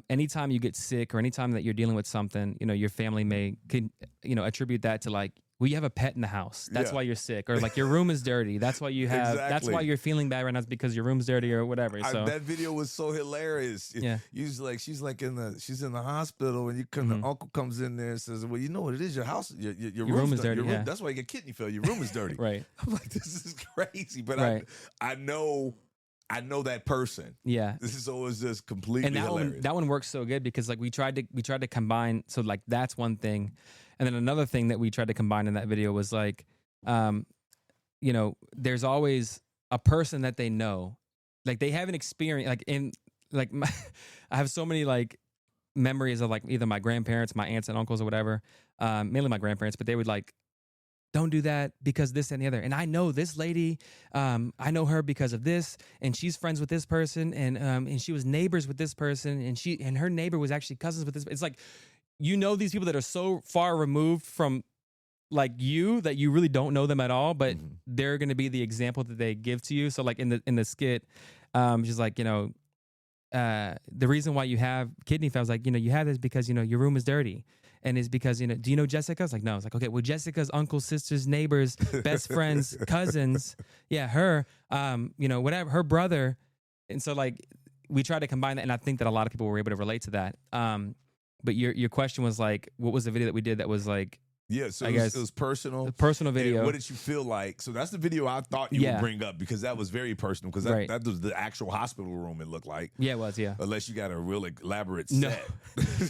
anytime you get sick or anytime that you're dealing with something, your family could attribute that to like, well, you have a pet in the house. That's why you're sick. Or like your room is dirty. That's why you have, that's why you're feeling bad right now, is because your room's dirty or whatever. So that video was so hilarious. Yeah. She's in the hospital, and the uncle comes in there and says, well, you know what it is? Your house, your room is dirty. That's why you get kidney failure. Your room is dirty. Right. I'm like, this is crazy. But I know that person. Yeah. This is always just completely hilarious. That one works so good, because like we tried to combine. So like that's one thing. And then another thing that we tried to combine in that video was like, there's always a person that they know, like they have an experience, I have so many like memories of like either my grandparents, my aunts and uncles or whatever, mainly my grandparents, but they would like, don't do that because this and the other. And I know this lady, I know her because of this, and she's friends with this person, and she was neighbors with this person, and her neighbor was actually cousins with this. It's like, these people that are so far removed from like you that you really don't know them at all, but they're going to be the example that they give to you. So like in the skit, she's like, the reason why you have kidney failure is like, you have this because, your room is dirty. And it's because, do you know Jessica? It's like, no. It's like, okay, well, Jessica's uncles, sisters, neighbors, best friends, cousins. Yeah, her, whatever, her brother. And so like, we try to combine that. And I think that a lot of people were able to relate to that. But your question was like, what was the video that we did that was like, yeah, so it was personal. A personal video. And what did you feel like? So that's the video I thought you would bring up, because that was very personal, because that was the actual hospital room, it looked like. Yeah, it was, yeah. Unless you got a real elaborate set.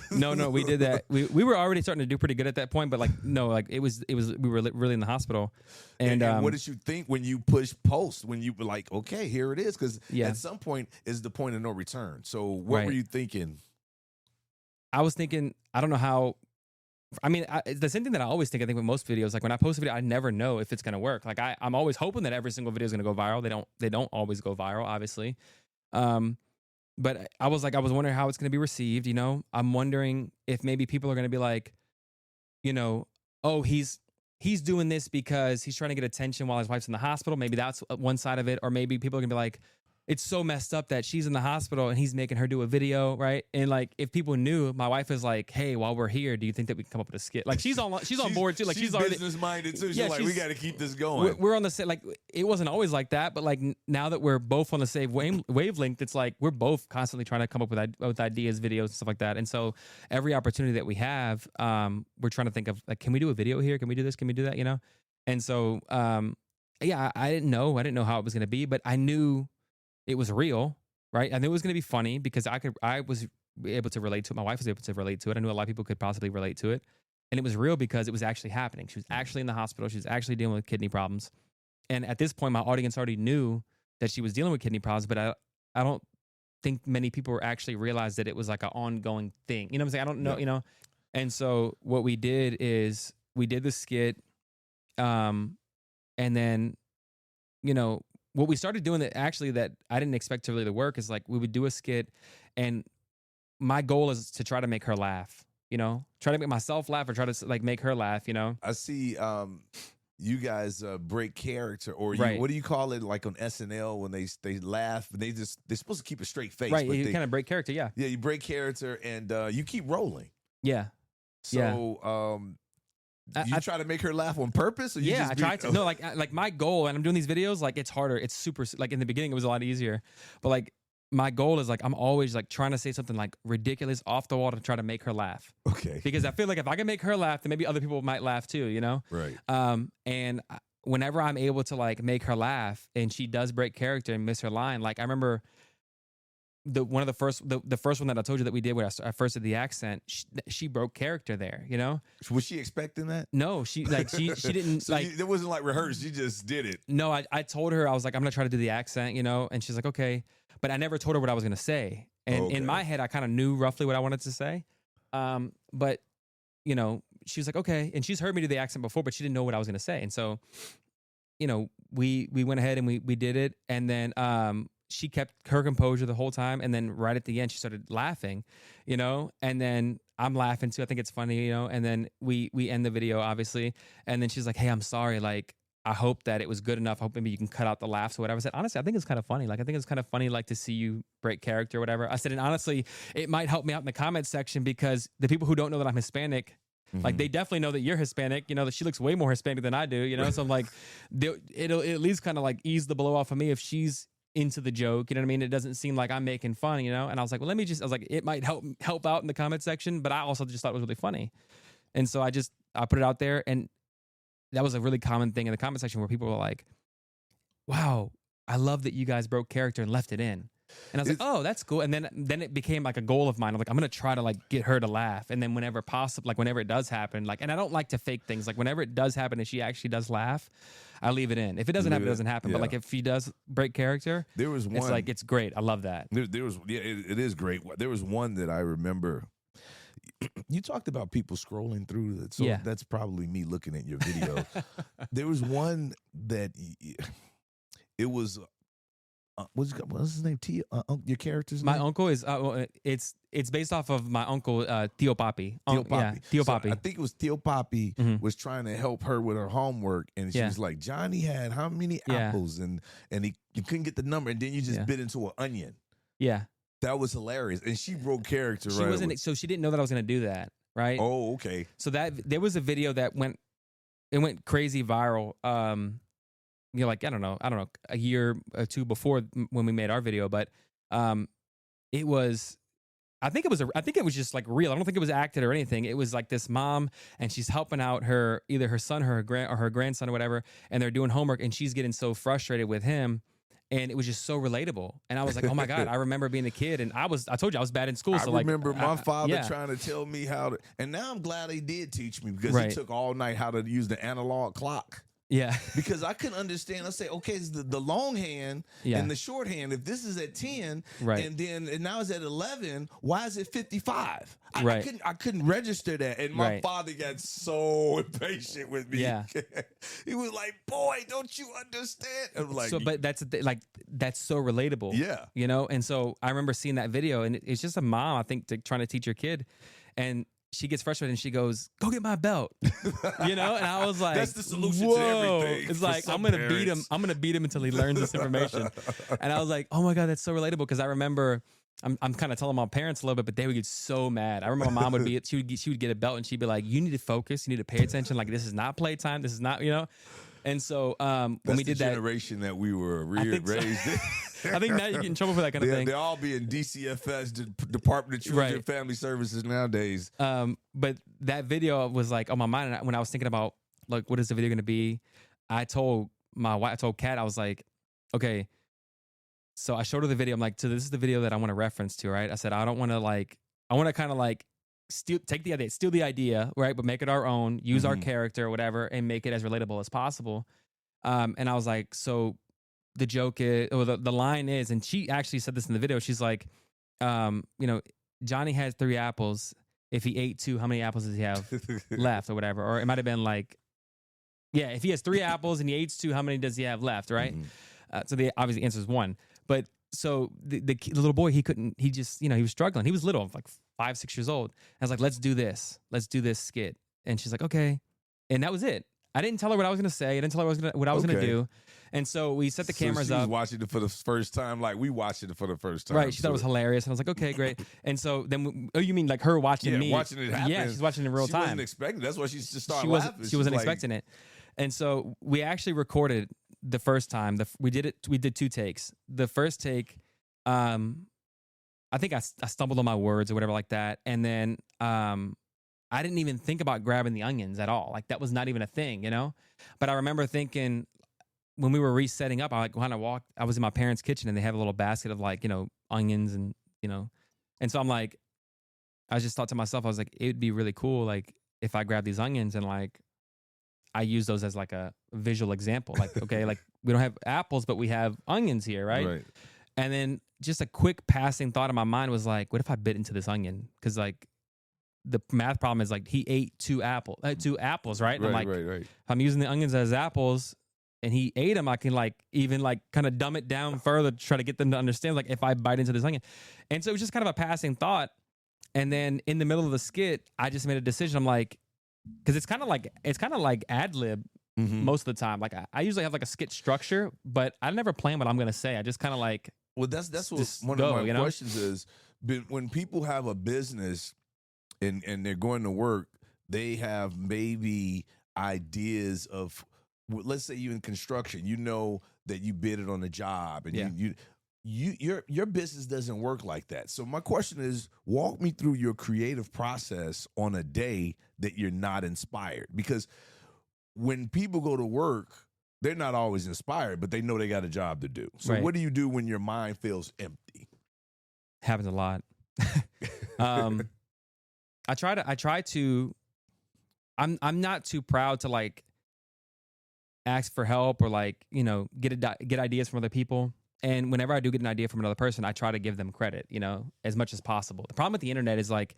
No, we did that. We were already starting to do pretty good at that point, but like, no, like it was we were really in the hospital. And what did you think when you push post, when you were like, okay, here it is? Because at some point is the point of no return. So what were you thinking? I was thinking, I don't know how. I mean, it's the same thing that I always think. I think with most videos, like when I post a video, I never know if it's going to work. Like I'm always hoping that every single video is going to go viral. They don't always go viral, obviously. But I was wondering how it's going to be received. I'm wondering if maybe people are going to be like, oh, he's doing this because he's trying to get attention while his wife's in the hospital. Maybe that's one side of it. Or maybe people are going to be like, it's so messed up that she's in the hospital and he's making her do a video, right? And like, if people knew, my wife is like, "Hey, while we're here, do you think that we can come up with a skit?" Like, she's on board too. Like, she's already business minded too. She's like, we got to keep this going. We're on the same. Like, it wasn't always like that, but like now that we're both on the same wavelength, it's like we're both constantly trying to come up with ideas, videos, and stuff like that. And so every opportunity that we have, we're trying to think of like, can we do a video here? Can we do this? Can we do that? You know? And so, yeah, I didn't know how it was going to be, but I knew it was real, right? I knew it was going to be funny because I was able to relate to it. My wife was able to relate to it. I knew a lot of people could possibly relate to it. And it was real because it was actually happening. She was actually in the hospital. She was actually dealing with kidney problems. And at this point, my audience already knew that she was dealing with kidney problems, but I don't think many people actually realized that it was like an ongoing thing. You know what I'm saying? I don't know, Yeah. you know? And so what we did is we did the skit, and then, you know, what we started doing that I didn't expect to really work is like we would do a skit, and my goal is to try to make her laugh, you know, try to make myself laugh or try to like make her laugh, you know. I see you guys break character, or Right. what do you call it, like on SNL when they laugh and they're supposed to keep a straight face, Right, but you they kind of break character, yeah. you break character and you keep rolling. Yeah. So you try to make her laugh on purpose, or you Yeah, just I tried to. No, like my goal, and I'm doing these videos, like it's harder. It's super, like in the beginning, it was a lot easier. But like my goal is like, I'm always like trying to say something like ridiculous off the wall to try to make her laugh. Okay. Because I feel like if I can make her laugh, then maybe other people might laugh too, you know? Right. And whenever I'm able to like make her laugh and she does break character and miss her line, like I remember the first one that I told you that we did when I first did the accent, she broke character there, you know? Was she expecting that? No, she didn't. So like, it wasn't like rehearsed. You just did it. no, I told her, I was like, I'm gonna try to do the accent, you know? And she's like, okay. But I never told her what I was gonna say. And Okay. in my head, I kind of knew roughly what I wanted to say. But you know, she was like, okay. And she's heard me do the accent before, but she didn't know what I was gonna say. And so, you know, we went ahead and we did it. And then she kept her composure the whole time. And then right at the end, she started laughing, you know, and then I'm laughing too. I think it's funny, you know, and then we end the video, obviously. And then she's like, hey, I'm sorry. Like, I hope that it was good enough. I hope maybe you can cut out the laughs or whatever. I said, honestly, I think it's kind of funny. Like, I think it's kind of funny, like, to see you break character or whatever. I said, and honestly, it might help me out in the comments section because the people who don't know that I'm Hispanic, like, they definitely know that you're Hispanic, you know, that she looks way more Hispanic than I do, you know? So I'm like, it'll at least kind of like ease the blow off of me if she's into the joke, you know what I mean? It doesn't seem like I'm making fun, you know? And I was like, well, I was like, it might help out in the comment section, but I also just thought it was really funny. And so I put it out there, and that was a really common thing in the comment section where people were like, wow, I love that you guys broke character and left it in. And I was like, oh, that's cool. And then it became like a goal of mine. I'm like, I'm going to try to like get her to laugh. And then whenever possible, like whenever it does happen, like, and I don't like to fake things. Like whenever it does happen and she actually does laugh, I leave it in. If it doesn't happen, it doesn't happen. Yeah. But like if she does break character, There was one. it's like, it's great. I love that. There was, yeah, it is great. There was one that I remember. You talked about people scrolling through it, so Yeah. that's probably me looking at your video. There was one that it was. What's his name? Your character's My name? uncle is it's based off of my uncle Tio Papi. Tio Papi. Yeah, Tio So Papi. I think it was Tio Papi was trying to help her with her homework, and she Yeah. was like, "Johnny had how many Yeah. apples?" And you couldn't get the number, and then you just bit into an onion. Yeah. That was hilarious, and she broke character. She right wasn't away. so she didn't know that I was going to do that, right? Oh, okay. So that there was a video that went crazy viral. You know, like I don't know, a year or two before when we made our video, but it was. I think it was just like real. I don't think it was acted or anything. It was like this mom, and she's helping out either her son or her grandson or whatever, and they're doing homework, and she's getting so frustrated with him. And it was just so relatable. And I was like, oh my God, I remember being a kid, and I told you I was bad in school. So I remember my father yeah. trying to tell me how to, and now I'm glad he did teach me because Right. he took all night how to use the analog clock. Yeah. Because I couldn't understand. I say, okay, it's the long hand Yeah. and the short hand. If this is at 10, Right. and now it's at 11, why is it 55? Right. I couldn't register that. And my Right. father got so impatient with me. Yeah. He was like, boy, don't you understand? I'm like, So, but that's that's so relatable. Yeah. You know, and so I remember seeing that video, and it's just a mom, I think, trying to teach her kid, and she gets frustrated and she goes, "Go get my belt," and I was like, That's the solution Whoa. to everything. It's for like some I'm gonna beat him. parents. I'm gonna beat him until he learns this information. And I was like, oh my God, that's so relatable, because I remember I'm kind of telling my parents a little bit, but they would get so mad. I remember my mom she would get a belt and she'd be like, "You need to focus. You need to pay attention. Like, this is not playtime. This is not, And so when That's we did the that, generation that we were think so. raised in. I think now you get in trouble for that kind of thing. They all be in DCFS, Department of Children and Right. Family Services nowadays. But that video was like on my mind, and when I was thinking about like what is the video going to be, I told my wife, I told Kat, I was like, okay. So I showed her the video. I'm like, so this is the video that I want to reference to, right? I said, I don't want to like, I want to kind of like steal the idea, right? But make it our own, use our character or whatever, and make it as relatable as possible. And I was like, so the joke is, or the line is, and she actually said this in the video. She's like, Johnny has 3 apples. If he ate 2, how many apples does he have left or whatever? Or it might have been like, yeah, if he has 3 apples and he eats 2, how many does he have left, right? So the obviously answer is 1. But so the little boy, he was struggling. He was little, like 5, 6 years old. I was like, let's do this skit. And she's like, okay. And that was it. I didn't tell her what I was going to say. I didn't tell her what I was going to do. And so we set the cameras up. She was watching it for the first time, like we watched it for the first time. Right. She thought it was hilarious. And I was like, okay, great. And so then, you mean like her watching me? watching it happen. Yeah, she's watching it in real time. She wasn't expecting. That's why she just started She laughing. wasn't expecting it. And so we actually recorded the first time. We did 2 takes. The first take, I think I stumbled on my words or whatever like that. And then I didn't even think about grabbing the onions at all. Like that was not even a thing, But I remember thinking when we were resetting up, I was in my parents' kitchen and they have a little basket of like, onions and, and so I'm like, I just thought to myself, I was like, it would be really cool. Like if I grab these onions and like, I use those as like a visual example. Like, okay, like we don't have apples, but we have onions here. Right. And then just a quick passing thought in my mind was like, what if I bit into this onion? Cause like, the math problem is like he ate 2 apples, right? And I'm like, if I'm using the onions as apples and he ate them, I can like even like kind of dumb it down further to try to get them to understand like if I bite into this onion. And so it was just kind of a passing thought. And then in the middle of the skit, I just made a decision. I'm like, because it's kind of like ad lib most of the time. Like I usually have like a skit structure, but I never plan what I'm gonna say. I just kind of like, well, that's what one of my questions is. When people have a business and they're going to work, they have maybe ideas of, let's say you in construction, that you bid it on a job, and your business doesn't work like that. So my question is, walk me through your creative process on a day that you're not inspired, because when people go to work, they're not always inspired, but they know they got a job to do. So what do you do when your mind feels empty? Happens a lot. I'm not too proud to like ask for help or like, get ideas from other people. And whenever I do get an idea from another person, I try to give them credit, as much as possible. The problem with the internet is like,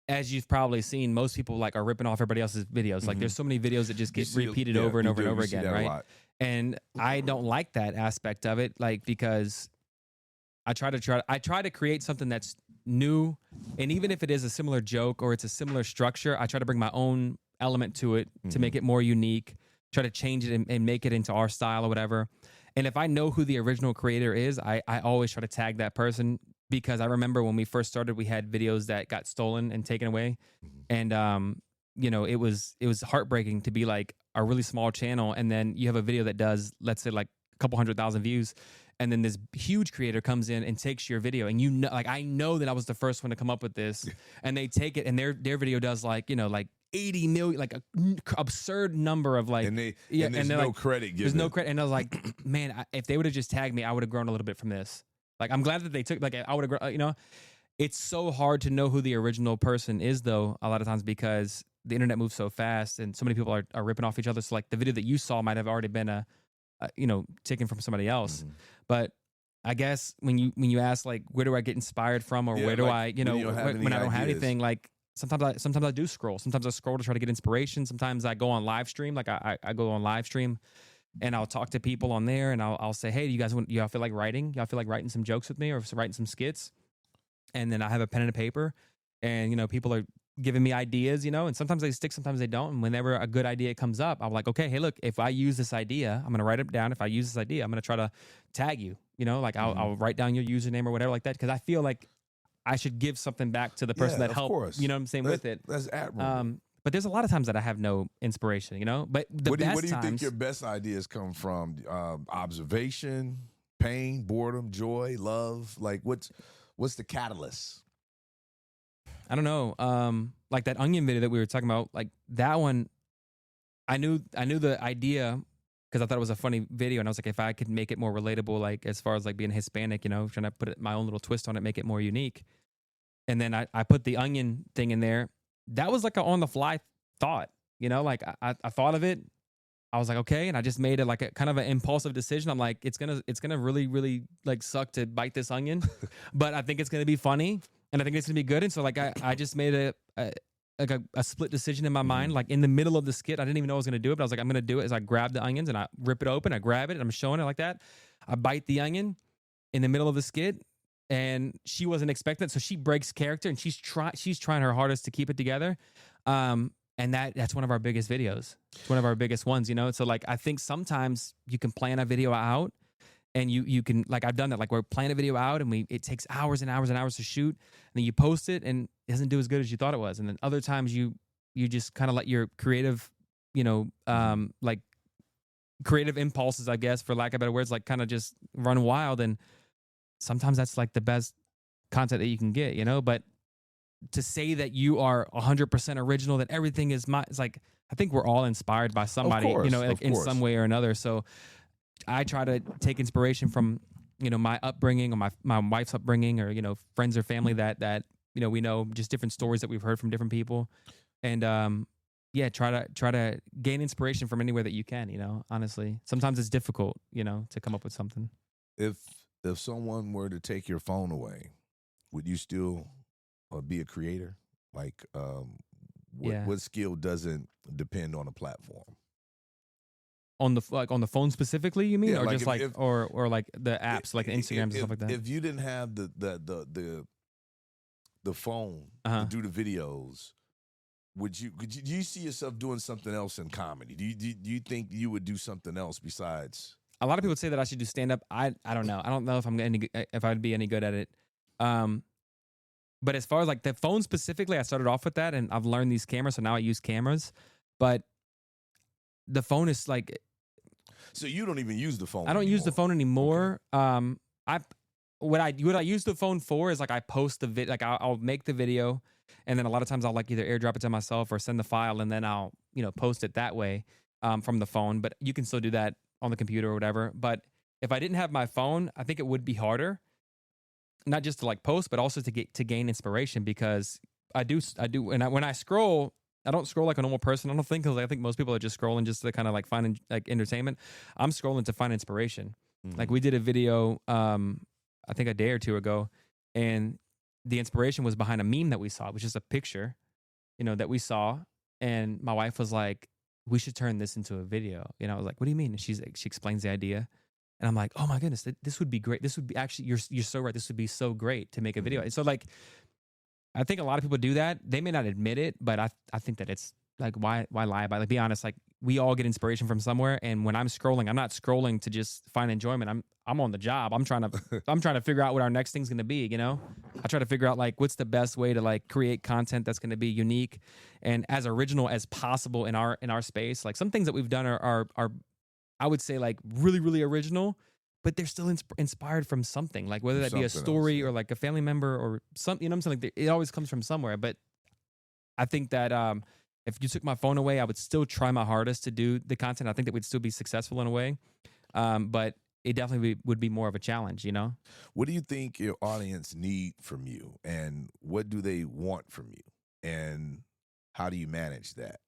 as you've probably seen, most people like are ripping off everybody else's videos. Like there's so many videos that just get repeated over and over and over again, right? And I don't like that aspect of it, like, because I try to create something that's new, and even if it is a similar joke or it's a similar structure, I try to bring my own element to it to make it more unique, try to change it and make it into our style or whatever. And if I know who the original creator is, I always try to tag that person, because I remember when we first started, we had videos that got stolen and taken away. And, it was heartbreaking to be like a really small channel, and then you have a video that does, let's say, like a couple 100,000 views, and then this huge creator comes in and takes your video, and like I know that I was the first one to come up with this, and they take it, and their video does like like 80 million, like an absurd number of like, and there's no credit given. There's no credit, and I was like, man, if they would have just tagged me, I would have grown a little bit from this. Like I'm glad that they took, like I would have grown, It's so hard to know who the original person is, though, a lot of times, because the internet moves so fast and so many people are ripping off each other. So like the video that you saw might have already been taken from somebody else. But I guess when you ask like, where do I get inspired from, or where do I, when I don't have anything, like sometimes I do scroll. Sometimes I scroll to try to get inspiration. Sometimes I go on live stream. Like I go on live stream and I'll talk to people on there, and I'll say, hey, do y'all feel like writing? Y'all feel like writing some jokes with me, or writing some skits? And then I have a pen and a paper, and people are giving me ideas, and sometimes they stick, sometimes they don't. And whenever a good idea comes up, I'm like, okay, hey, look, if I use this idea, I'm going to write it down. If I use this idea, I'm going to try to tag you, like I'll write down your username or whatever like that. Cause I feel like I should give something back to the person that helped, course. you know what I'm saying, with it. That's admirable. But there's a lot of times that I have no inspiration, but the what best do you times, think your best ideas come from? Observation, pain, boredom, joy, love? Like what's the catalyst? I don't know. Like that onion video that we were talking about, like that one, I knew the idea because I thought it was a funny video, and I was like, if I could make it more relatable, like as far as like being Hispanic, trying to put my own little twist on it, make it more unique. And then I put the onion thing in there. That was like an on the fly thought, like I thought of it. I was like, okay. And I just made it like a kind of an impulsive decision. I'm like, it's going to really, really like suck to bite this onion, but I think it's going to be funny and I think it's going to be good. And so like, I just made a split decision in my mind, like in the middle of the skit. I didn't even know I was going to do it, but I was like, I'm going to do it. As I grab the onions and I rip it open, I grab it and I'm showing it like that. I bite the onion in the middle of the skit. And she wasn't expecting it, so she breaks character, and she's trying her hardest to keep it together. And that's one of our biggest videos. It's one of our biggest ones, So like I think sometimes you can plan a video out, and you can, like I've done that. Like we're planning a video out, and it takes hours and hours and hours to shoot, and then you post it, and it doesn't do as good as you thought it was. And then other times you just kind of let your creative, like creative impulses, I guess, for lack of better words, like kind of just run wild. And sometimes that's like the best content that you can get, but to say that you are 100% original, that everything is it's like, I think we're all inspired by somebody, like in some way or another. So I try to take inspiration from, my upbringing or my wife's upbringing or, friends or family that, we know just different stories that we've heard from different people. And, try to gain inspiration from anywhere that you can, honestly. Sometimes it's difficult, to come up with something. If someone were to take your phone away, would you still be a creator? Like, what skill doesn't depend on a platform? On the phone specifically, you mean, or like just or like the apps, like Instagrams and stuff like that? If you didn't have the phone to do the videos, do you see yourself doing something else in comedy? Do you think you would do something else besides? A lot of people say that I should do stand up. I don't know. I don't know if I'd be any good at it. But as far as like the phone specifically, I started off with that, and I've learned these cameras, so now I use cameras. But the phone is like, so you don't even use the phone. I don't use the phone anymore. Okay. What I use the phone for is like I post the like I'll make the video, and then a lot of times I'll like either airdrop it to myself or send the file, and then I'll post it that way from the phone. But you can still do that on the computer or whatever. But if I didn't have my phone, I think it would be harder, not just to like post, but also to gain inspiration, because I do. And when I scroll, I don't scroll like a normal person. I don't think, because I think most people are just scrolling just to kind of like find like entertainment. I'm scrolling to find inspiration. Mm-hmm. Like we did a video, I think a day or two ago, and the inspiration was behind a meme that we saw. It was just a picture, that we saw. And my wife was like, we should turn this into a video. I was like, what do you mean? And she explains the idea. And I'm like, oh my goodness, this would be great. This would be actually, you're so right. This would be so great to make a video. And so like, I think a lot of people do that. They may not admit it, but I think that it's like, why lie about it? Like, be honest. Like, we all get inspiration from somewhere. And when I'm scrolling, I'm not scrolling to just find enjoyment. I'm on the job. I'm trying to figure out what our next thing's going to be. I try to figure out like, what's the best way to like create content that's going to be unique and as original as possible in our space. Like some things that we've done are I would say like really, really original, but they're still inspired from something, like whether that be a story or like a family member or something, something. It always comes from somewhere. But I think that if you took my phone away, I would still try my hardest to do the content. I think that we'd still be successful in a way. But it definitely would be more of a challenge, What do you think your audience need from you, and what do they want from you, and how do you manage that?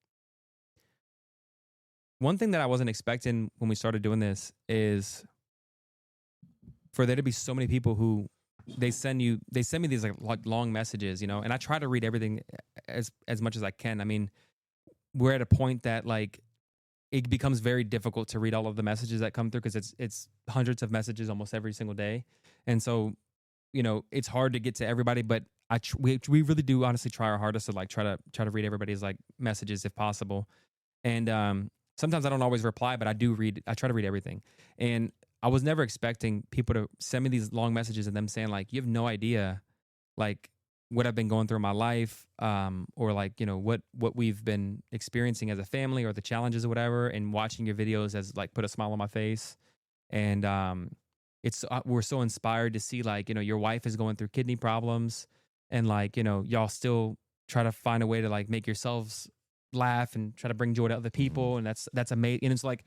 One thing that I wasn't expecting when we started doing this is for there to be so many people who they send me these like long messages, and I try to read everything as much as I can. I mean, we're at a point that like it becomes very difficult to read all of the messages that come through, because it's hundreds of messages almost every single day. And so, it's hard to get to everybody, but we really do honestly try our hardest to like try to read everybody's like messages if possible. And sometimes I don't always reply, but I try to read everything. And I was never expecting people to send me these long messages and them saying like, you have no idea like what I've been going through in my life, or like, you know, what we've been experiencing as a family or the challenges or whatever, and watching your videos has like put a smile on my face. And we're so inspired to see like, you know, your wife is going through kidney problems, and like, you know, y'all still try to find a way to like make yourselves laugh and try to bring joy to other people. And that's amazing. And it's like,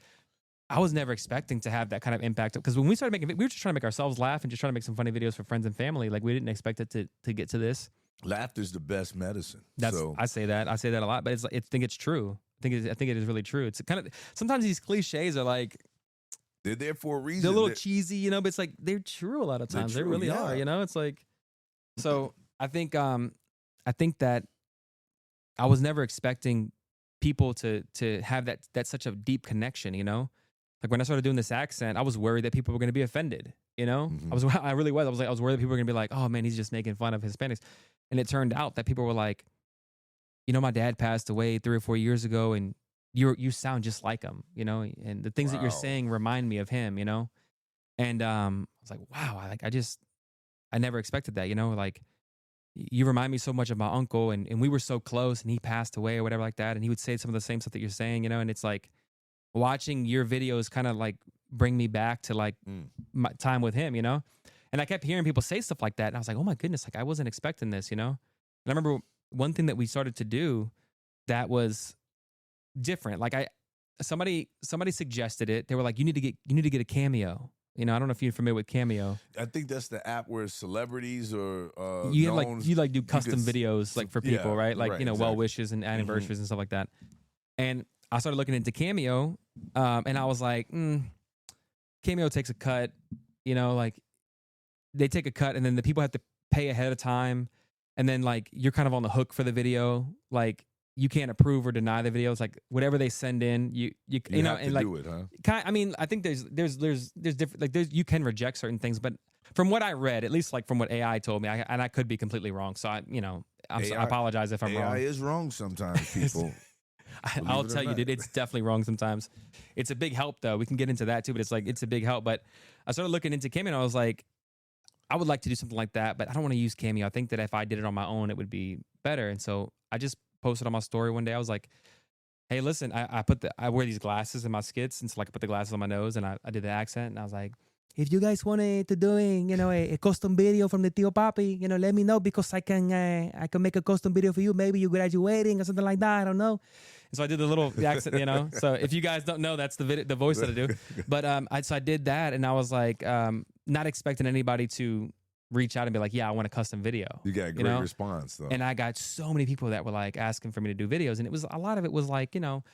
I was never expecting to have that kind of impact, because when we started making, we were just trying to make ourselves laugh and just trying to make some funny videos for friends and family. Like we didn't expect it to get to this. Laughter's the best medicine. I say that a lot, but I think it's true. I think it is really true. It's kind of, sometimes these cliches are like, they're there for a reason. They're a little cheesy, you know, but it's like, they're true a lot of times. They really are, you know, it's like, so I think that I was never expecting people to have that such a deep connection, you know. Like when I started doing this accent, I was worried that people were going to be offended, you know. I really was. I was worried that people were going to be like, "Oh man, he's just making fun of Hispanics," and it turned out that people were like, "You know, my dad passed away 3 or 4 years ago, and you sound just like him, you know, and the things that you're saying remind me of him, you know." And I was like, "Wow, I never expected that, you know, like." You remind me so much of my uncle, and we were so close, and he passed away or whatever like that. And he would say some of the same stuff that you're saying, you know, and it's like watching your videos kind of like bring me back to like my time with him, you know? And I kept hearing people say stuff like that. And I was like, oh my goodness, like I wasn't expecting this, you know? And I remember one thing that we started to do that was different. Like somebody suggested it. They were like, you need to get a Cameo. You know, I don't know if you're familiar with Cameo. I think that's the app where celebrities or you do custom videos like for people, right? Like, you know, exactly. Well wishes and anniversaries and stuff like that. And I started looking into Cameo, and I was like, Cameo takes a cut, you know, like they take a cut, and then the people have to pay ahead of time, and then like you're kind of on the hook for the video, like. You can't approve or deny the videos. Like whatever they send in, you know, have and to like, do it, huh? I mean, I think there's different, like you can reject certain things, but from what I read, at least like from what AI told me, and I could be completely wrong. So I apologize if I'm wrong. AI is wrong sometimes, people. I'll tell you, dude, it's definitely wrong sometimes. It's a big help though. We can get into that too, but it's a big help. But I started looking into Cameo, and I was like, I would like to do something like that, but I don't want to use Cameo. I think that if I did it on my own, it would be better. And so I just posted on my story one day. I was like, hey, listen, I wear these glasses in my skits, and so like I put the glasses on my nose, and I did the accent, and I was like, if you guys wanted to doing, you know, a custom video from the Tio Papi, you know, let me know, because I can make a custom video for you. Maybe you're graduating or something like that. I don't know. And so I did the accent, you know. So if you guys don't know, that's the voice that I do. But I did that, and I was like, not expecting anybody to reach out and be like, yeah, I want a custom video. You got a great response though. And I got so many people that were like asking for me to do videos. And a lot of it was like, you know,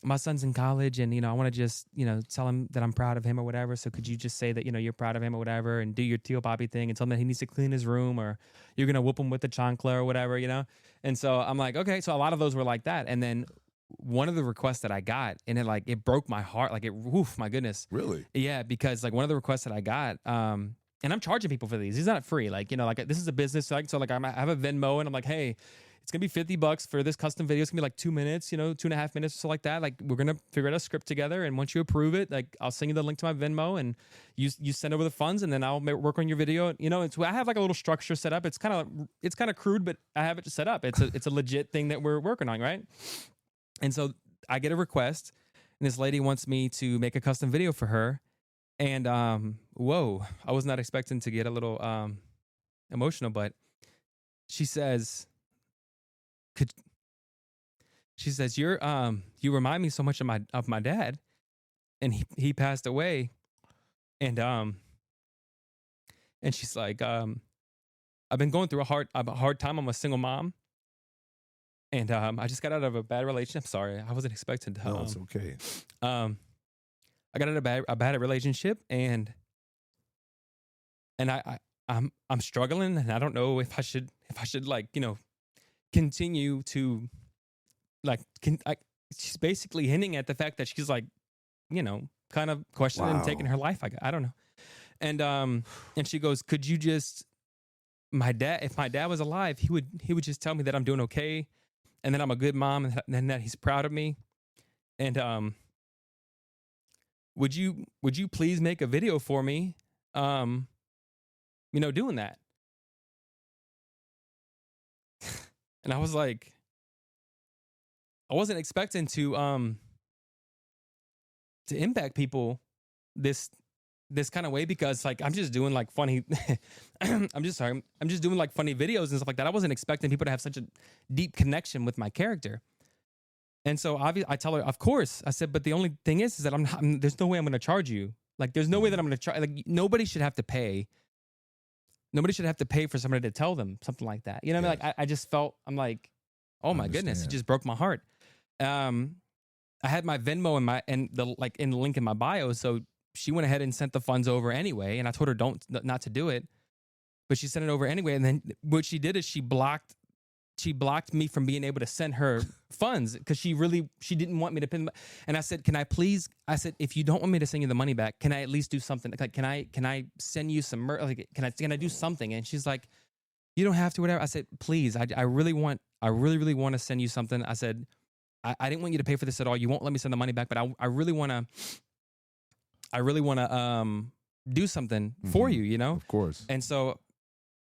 my son's in college, and, you know, I want to just, you know, tell him that I'm proud of him or whatever. So could you just say that, you know, you're proud of him or whatever, and do your Tio Papi thing, and tell him that he needs to clean his room, or you're going to whoop him with the chancla or whatever, you know? And so I'm like, okay. So a lot of those were like that. And then one of the requests that I got, and it broke my heart. Like my goodness. Really? Yeah. Because like one of the requests that I got, and I'm charging people for these. These are not free. Like, you know, like this is a business. Like, so like I have a Venmo, and I'm like, hey, it's going to be $50 for this custom video. It's going to be like 2 minutes, you know, 2.5 minutes or so like that. Like we're going to figure out a script together. And once you approve it, like I'll send you the link to my Venmo, and you send over the funds, and then I'll work on your video. You know, I have like a little structure set up. It's kind of crude, but I have it set up. It's a legit thing that we're working on. Right. And so I get a request, and this lady wants me to make a custom video for her. And whoa, I was not expecting to get a little emotional, but she says, you remind me so much of my dad, and he passed away, and she's like, I've been going through a hard time. I'm a single mom, and I just got out of a bad relationship. I'm sorry, I wasn't expecting to. No, it's okay. I got out of a bad relationship, and I'm struggling, and I don't know if I should like, you know, continue to like. She's basically hinting at the fact that she's like, you know, kind of questioning and taking her life. I don't know, and she goes, could you just if my dad was alive, he would just tell me that I'm doing okay, and that I'm a good mom, and that he's proud of me. And would you please make a video for me, doing that? And I was like, I wasn't expecting to impact people this kind of way, because like I'm just doing like funny I'm just doing like funny videos and stuff like that. I wasn't expecting people to have such a deep connection with my character. And so I tell her, of course. I said, but the only thing is that there's no way I'm going to charge you. Like, there's no way that I'm going to charge. Like, nobody should have to pay. Nobody should have to pay for somebody to tell them something like that. You know what I mean? Like, I just felt, I'm like, oh my goodness, it just broke my heart. I had my Venmo in the link in my bio, so she went ahead and sent the funds over anyway. And I told her not to do it, but she sent it over anyway. And then what she did is she blocked me from being able to send her funds, because she didn't want me to pay. And I said, can I please? I said, if you don't want me to send you the money back, can I at least do something? Like, can I send you some can I do something? And she's like, you don't have to, whatever. I said, please, I really want to send you something. I said, I didn't want you to pay for this at all. You won't let me send the money back, but I really want to do something for you, Of course. And so,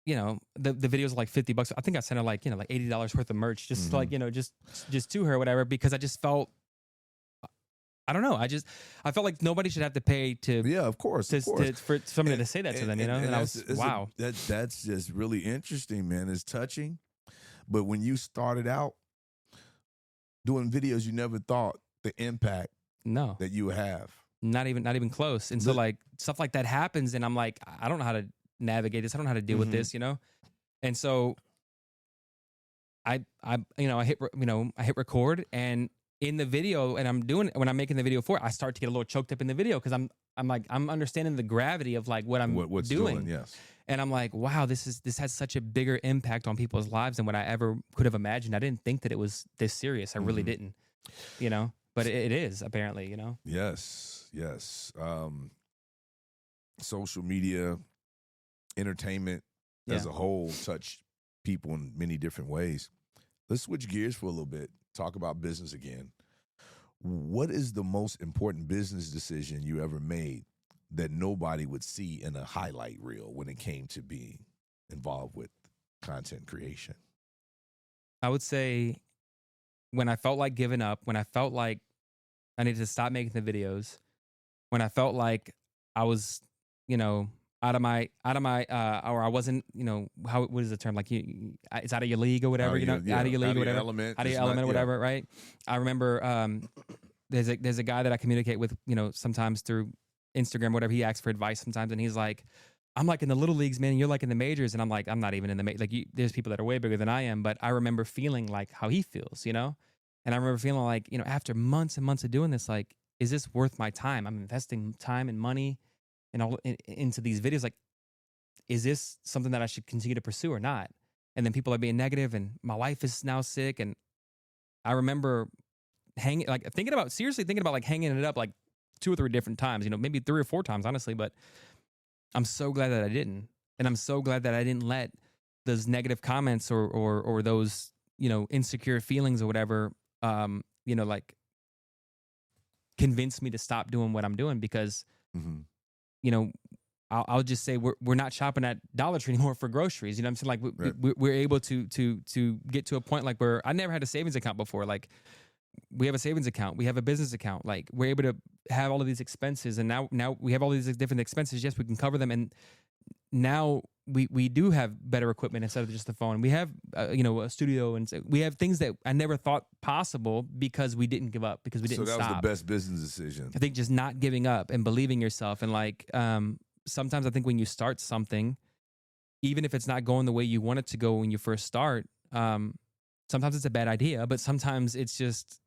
the videos are like $50. I think I sent her like $80 worth of merch, just like, just to her or whatever, because I just felt, I don't know. I felt like nobody should have to pay to, of course. For somebody to say that to them, And I was, wow. That's just really interesting, man. It's touching. But when you started out doing videos, you never thought the impact that you have. Not even close. And so like stuff like that happens, and I'm like, I don't know how to navigate this. I don't know how to deal with this, And so I hit record, and in the video, and when I'm making the video for it, I start to get a little choked up in the video, because I'm understanding the gravity of like what I'm doing. Yes. And I'm like, wow, this has such a bigger impact on people's lives than what I ever could have imagined. I didn't think that it was this serious. I really didn't, but it is, apparently, Yes. Social media, entertainment as a whole touch people in many different ways. Let's switch gears for a little bit. Talk about business again. What is the most important business decision you ever made that nobody would see in a highlight reel when it came to being involved with content creation? I would say when I felt like giving up, when I felt like I needed to stop making the videos, when I felt like I was, out of my, or I wasn't, what is the term? Like it's out of your league or whatever, out of your league or whatever, out of your element or whatever, right? I remember there's a guy that I communicate with, sometimes through Instagram, whatever. He asks for advice sometimes, and he's like, I'm like in the little leagues, man, and you're like in the majors. And I'm like, I'm not even in the there's people that are way bigger than I am, but I remember feeling like how he feels, And I remember feeling like, after months and months of doing this, like, is this worth my time? I'm investing time and money and all into these videos. Like, is this something that I should continue to pursue or not? And then people are being negative, and my wife is now sick. And I remember thinking about like hanging it up like 2 or 3 different times, maybe 3 or 4 times, honestly. But I'm so glad that I didn't. And I'm so glad that I didn't let those negative comments or those, insecure feelings or whatever, like convince me to stop doing what I'm doing, because, I'll just say we're not shopping at Dollar Tree anymore for groceries. I'm saying? Like we're able to get to a point like where I never had a savings account before. Like, we have a savings account, we have a business account. Like, we're able to have all of these expenses, and now we have all these different expenses. Yes, we can cover them, and now we do have better equipment instead of just the phone. We have a studio, and we have things that I never thought possible because we didn't give up, because we didn't stop. So that was the best business decision. I think just not giving up and believing yourself, and like sometimes I think when you start something, even if it's not going the way you want it to go when you first start, sometimes it's a bad idea, but sometimes it's just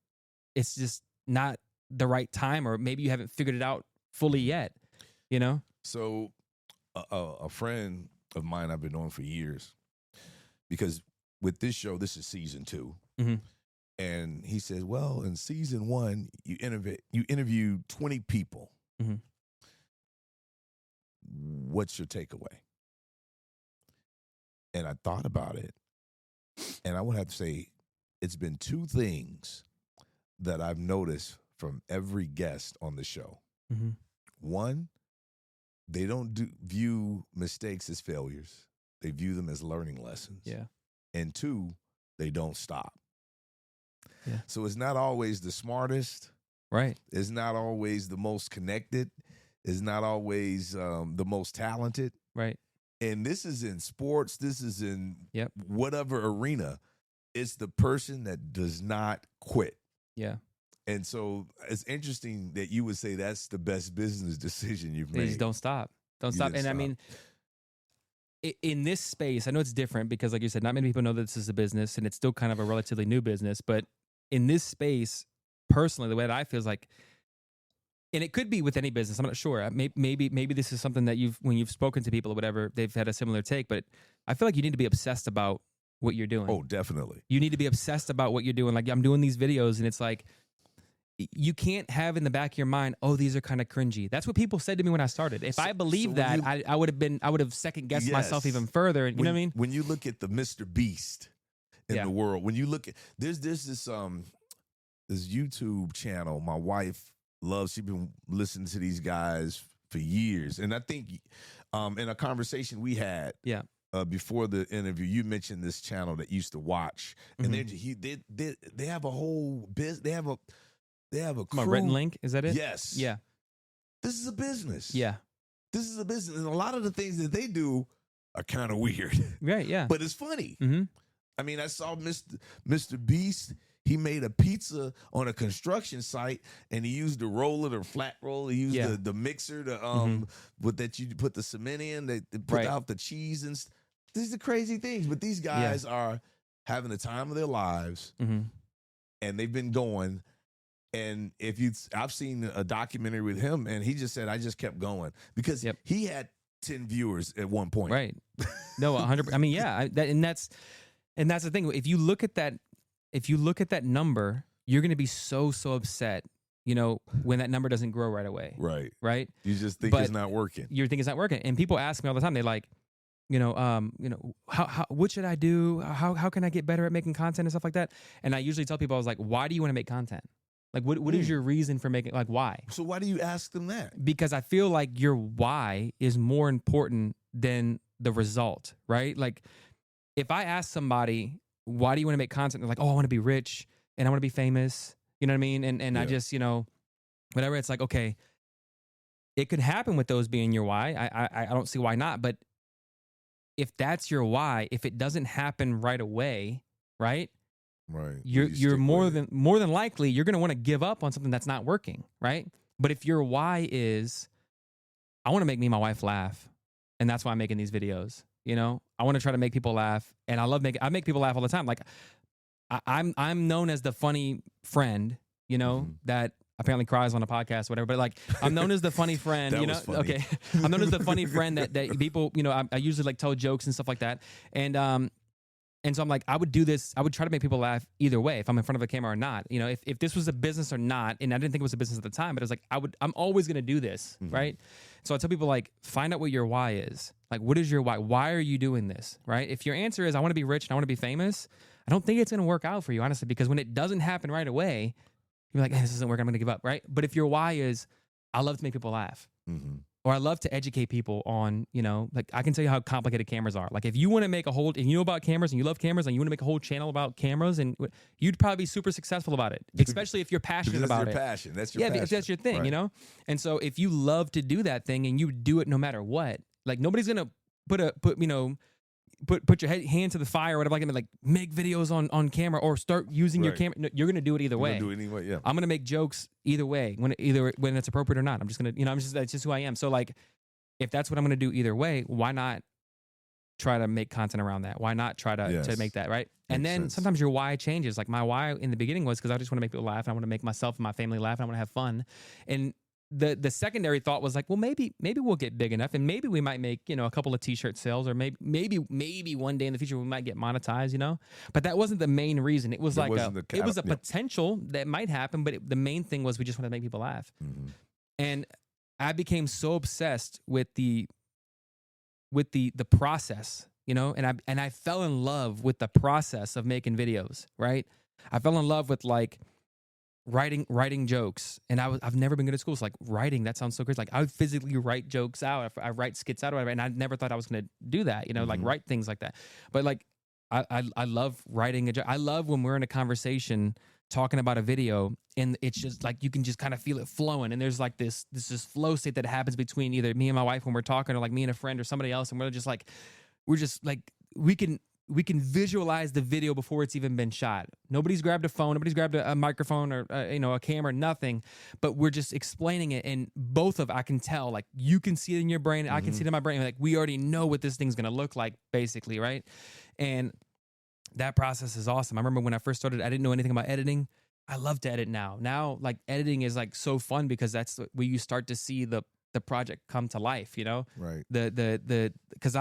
not the right time, or maybe you haven't figured it out fully yet, So a friend of mine I've been knowing for years, because with this show, this is season 2. And he says, well, in season 1, you interview 20 people. What's your takeaway? And I thought about it, and I would have to say it's been two things that I've noticed from every guest on the show. Mm-hmm. One, they don't view mistakes as failures. They view them as learning lessons. Yeah. And two, they don't stop. Yeah. So it's not always the smartest. Right. It's not always the most connected. It's not always the most talented. Right. And this is in sports. This is in Yep. whatever arena. It's the person that does not quit. Yeah. And so it's interesting that you would say that's the best business decision you've made. They just don't stop. Don't You stop. didn't And I stop. mean, in this space, I know it's different because, like you said, not many people know that this is a business, and it's still kind of a relatively new business. But in this space, personally, the way that I feel is like, and it could be with any business, I'm not sure. Maybe this is something that when you've spoken to people or whatever, they've had a similar take. But I feel like you need to be obsessed about what you're doing. Oh, definitely. You need to be obsessed about what you're doing. Like, I'm doing these videos, and it's like, you can't have in the back of your mind, oh, these are kind of cringy. That's what people said to me when I started. If I believed that, I would have second guessed myself even further. And you know what I mean? When you look at the Mr. Beast in Yeah. the world, when you look at there's this YouTube channel my wife loves. She's been listening to these guys for years, and I think in a conversation we had, Yeah. Before the interview, you mentioned this channel that you used to watch, and they have a whole business. They have a crew. My written link, is that it? Yes. Yeah. This is a business. Yeah. This is a business, and a lot of the things that they do are kind of weird. Right. Yeah. But it's funny. Mm-hmm. I mean, I saw Mr. Beast. He made a pizza on a construction site, and he used the roller, the flat roller. He used the mixer, with that you put the cement in, they put out the cheese and these are crazy things. But these guys are having the time of their lives, and they've been going. And I've seen a documentary with him, and he just said, I just kept going because he had 10 viewers at one point. Right. No, 100%. I mean, yeah. And that's the thing. If you look at that number, you're going to be so upset, when that number doesn't grow right away. Right. Right. You just think it's not working. You think it's not working. And people ask me all the time, they're like, how what should I do? How can I get better at making content and stuff like that? And I usually tell people, I was like, why do you want to make content? Like, what is your reason for making, like, why? So why do you ask them that? Because I feel like your why is more important than the result, right? Like, if I ask somebody, why do you want to make content? They're like, oh, I want to be rich and I want to be famous. You know what I mean? And I just, whatever. It's like, okay, it could happen with those being your why. I don't see why not. But if that's your why, if it doesn't happen right away, right? Right. You're more than likely you're going to want to give up on something that's not working, right? But if your why is, I want to make me and my wife laugh, and that's why I'm making these videos. I want to try to make people laugh, and I make people laugh all the time. Like I'm known as the funny friend, that apparently cries on a podcast, or whatever. But like, I'm known as the funny friend. That was funny. Okay, I'm known as the funny friend that people, I usually like tell jokes and stuff like that, and so I'm like, I would do this. I would try to make people laugh either way, if I'm in front of a camera or not. If this was a business or not, and I didn't think it was a business at the time, but it was like, I'm always going to do this, right? So I tell people, like, find out what your why is. Like, what is your why? Why are you doing this, right? If your answer is, I want to be rich and I want to be famous, I don't think it's going to work out for you, honestly, because when it doesn't happen right away, you're like, hey, this doesn't work, I'm going to give up, right? But if your why is, I love to make people laugh, or I love to educate people on, like, I can tell you how complicated cameras are. Like, if you want to make if you know about cameras and you love cameras and you want to make a whole channel about cameras, and you'd probably be super successful about it, especially if you're passionate about it. That's your passion. If that's your thing, right. And so if you love to do that thing and you do it no matter what, like, nobody's going to put your hand to the fire or whatever, like make videos on camera or start using your camera. No, you're going to do it either way. Do it anyway, yeah. I'm going to make jokes either way, when it's appropriate or not. I'm just going to, that's just who I am. So, like, if that's what I'm going to do either way, why not try to make content around that? Why not try to make that, right? And then sometimes your why changes. Like, my why in the beginning was because I just want to make people laugh, and I want to make myself and my family laugh, and I want to have fun. And the secondary thought was like, well, maybe we'll get big enough, and maybe we might make, a couple of t-shirt sales, or maybe one day in the future we might get monetized, But that wasn't the main reason. It was it was a potential that might happen, but the main thing was we just wanted to make people laugh. And I became so obsessed with the process, you know, and I fell in love with the process of making videos, right? I fell in love with like writing jokes, and I've never been good at school. So like writing, that sounds so crazy. Like I would physically write jokes out. I write skits out or whatever, and I never thought I was going to do that, you know, like write things like that. But like I love writing a joke. I love when we're in a conversation talking about a video, and it's just like you can just kind of feel it flowing, and there's like this flow state that happens between either me and my wife when we're talking, or like me and a friend or somebody else, and we're just like we can visualize the video before it's even been shot. Nobody's grabbed a phone, nobody's grabbed a microphone or you know, a camera, nothing, but we're just explaining it, and I can tell, like you can see it in your brain, I can see it in my brain, like we already know what this thing's gonna look like, basically, right? And that process is awesome. I remember when I first started, I didn't know anything about editing. I love to edit now. Now, like editing is like so fun because that's where you start to see the project come to life, you know? Right. Because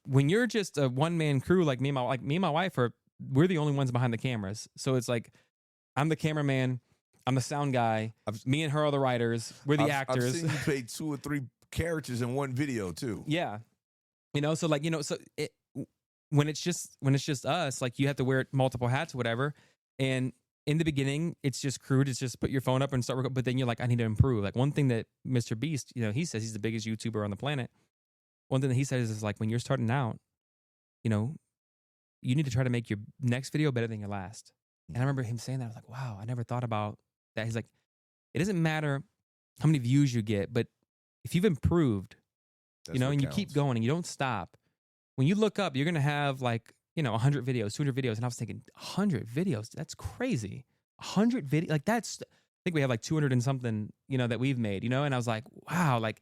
when you're just a one-man crew, like me and my wife we're the only ones behind the cameras. So it's like I'm the cameraman, I'm the sound guy, me and her are the writers, we're the actors. I've seen you play 2 or 3 characters in one video too. Yeah. You know, so like, you know, so when it's just us, like you have to wear multiple hats or whatever. And in the beginning, it's just crude. It's just put your phone up and start recording. But then you're like, I need to improve. Like one thing that Mr. Beast, you know, he says he's the biggest YouTuber on the planet. One thing that he says is like, when you're starting out, you know, you need to try to make your next video better than your last. And I remember him saying that. I was like, wow, I never thought about that. He's like, it doesn't matter how many views you get, but if you've improved, you know, and you keep going and you don't stop, when you look up, you're going to have like, you know, 100 videos, 200 videos. And I was thinking, 100 videos? That's crazy. 100 videos? Like I think we have like 200 and something, you know, that we've made, you know? And I was like, wow, like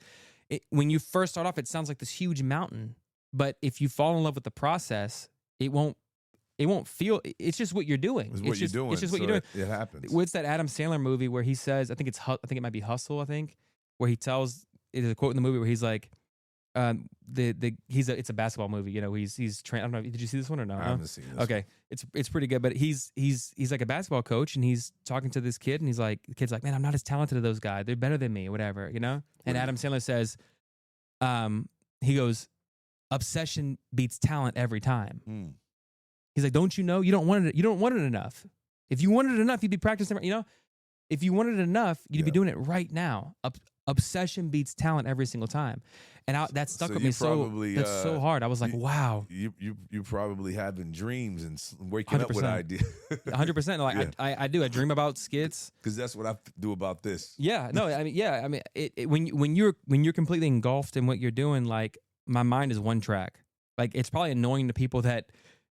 when you first start off, it sounds like this huge mountain. But if you fall in love with the process, it won't feel, it's just what you're doing. It's what you're doing. It happens. What's that Adam Sandler movie where he says, I think it might be Hustle, where he tells, there's a quote in the movie where he's like, it's a basketball movie, you know, he's I don't know, did you see this one or no? I haven't seen this. Okay. It's pretty good, but he's like a basketball coach, and he's talking to this kid, and he's like, the kid's like, man, I'm not as talented as those guys. They're better than me, whatever, you know? And Adam Sandler says, he goes, obsession beats talent every time. He's like, don't you know? You don't want it enough. If you wanted it enough, you'd be practicing, you know? If you wanted it enough, you'd be doing it right now. Obsession beats talent every single time. And that stuck with me that's so hard. I was like, wow. You probably having dreams and waking 100%. up with ideas. 100%. Like I do. I dream about skits. Because that's what I do about this. Yeah. No, I mean, when you're completely engulfed in what you're doing, like my mind is one track. Like it's probably annoying to people that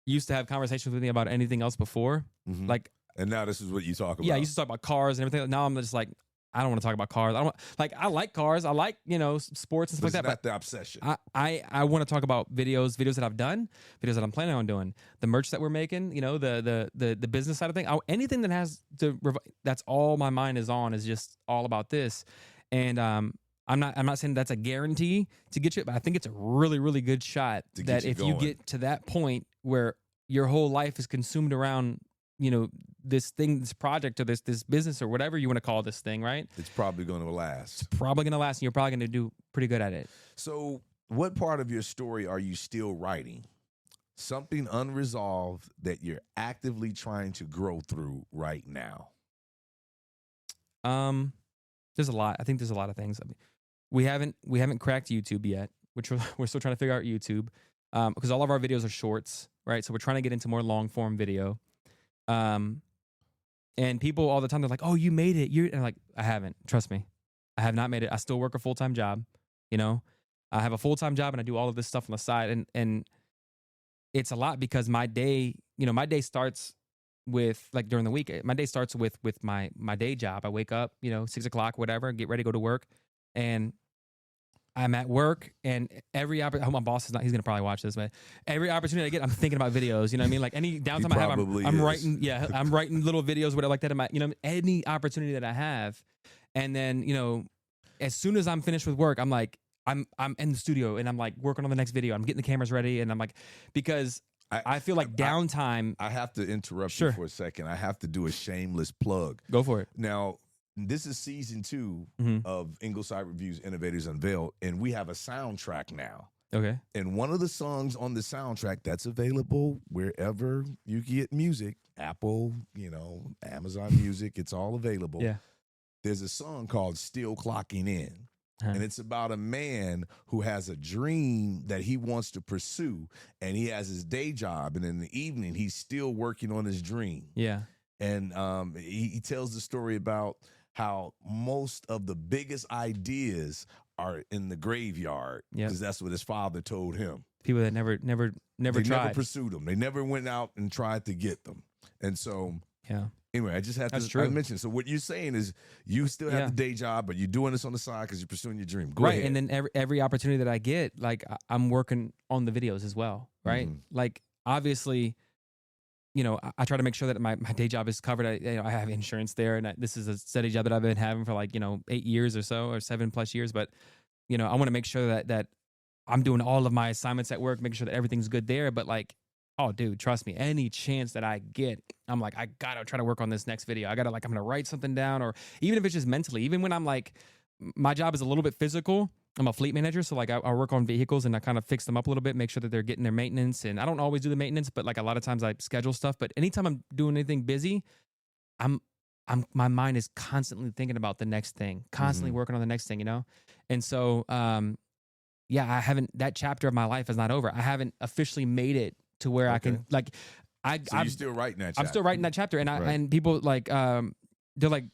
used to have conversations with me about anything else before. Like, and now this is what you talk about. Yeah, I used to talk about cars and everything. Now I'm just like, I don't want to talk about cars. I like cars. I like, you know, sports and stuff like that. But the obsession. I want to talk about videos that I've done, videos that I'm planning on doing, the merch that we're making, you know, the business side of things. Anything that has to, that's all my mind is on, is just all about this. And I'm not saying that's a guarantee to get you, but I think it's a really, really good shot that if you get to that point where your whole life is consumed around, you know, this project, or this business, or whatever you want to call this thing, right? It's probably going to last. It's probably going to last, and you're probably going to do pretty good at it. So what part of your story are you still writing? Something unresolved that you're actively trying to grow through right now? There's a lot. I think there's a lot of things. I mean, we haven't cracked YouTube yet, which we're still trying to figure out YouTube, because all of our videos are shorts, right? So we're trying to get into more long form video. And people all the time, they're like, oh, you made it. And I'm like, I haven't. Trust me. I have not made it. I still work a full-time job. You know, I have a full-time job, and I do all of this stuff on the side. And it's a lot, because my day starts with, like, during the week, my day starts with my day job. I wake up, you know, 6 o'clock, whatever, get ready to go to work. And I'm at work, and I hope my boss is not, he's going to probably watch this, but every opportunity I get, I'm thinking about videos, you know what I mean? Like any downtime I have, I'm writing little videos, whatever, like that in my, you know, any opportunity that I have. And then, you know, as soon as I'm finished with work, I'm like, I'm in the studio, and I'm like working on the next video. I'm getting the cameras ready, and I'm like, because I feel like downtime. I have to interrupt you for a second. I have to do a shameless plug. Go for it. Now, this is season 2 of Ingleside Reviews, Innovators Unveiled, and we have a soundtrack now. Okay. And one of the songs on the soundtrack that's available wherever you get music, Apple, Amazon Music, it's all available. Yeah. There's a song called Still Clocking In. Huh. And it's about a man who has a dream that he wants to pursue, and he has his day job, and in the evening he's still working on his dream. Yeah. And he tells the story about how most of the biggest ideas are in the graveyard, because that's what his father told him. People that never They tried. never pursued them. They never went out and tried to get them. And so, anyway, I just have to mention. So what you're saying is you still have the day job, but you're doing this on the side because you're pursuing your dream. Go ahead. And then every opportunity that I get, like I'm working on the videos as well, right? Like obviously, I try to make sure that my day job is covered. I have insurance there, and this is a steady job that I've been having for 8 years or so, or 7+ years. But I want to make sure that I'm doing all of my assignments at work, making sure that everything's good there. But oh, dude, trust me, any chance that I get, I'm like, I gotta try to work on this next video. I'm gonna write something down, or even if it's just mentally, even when I'm my job is a little bit physical. I'm a fleet manager, so I work on vehicles and I kind of fix them up a little bit, make sure that they're getting their maintenance. And I don't always do the maintenance, but a lot of times I schedule stuff. But anytime I'm doing anything busy, my mind is constantly thinking about the next thing, constantly working on the next thing, And so, I haven't. That chapter of my life is not over. I haven't officially made it to where I can So you're still writing that chapter. I'm still writing that chapter, and and people they're like,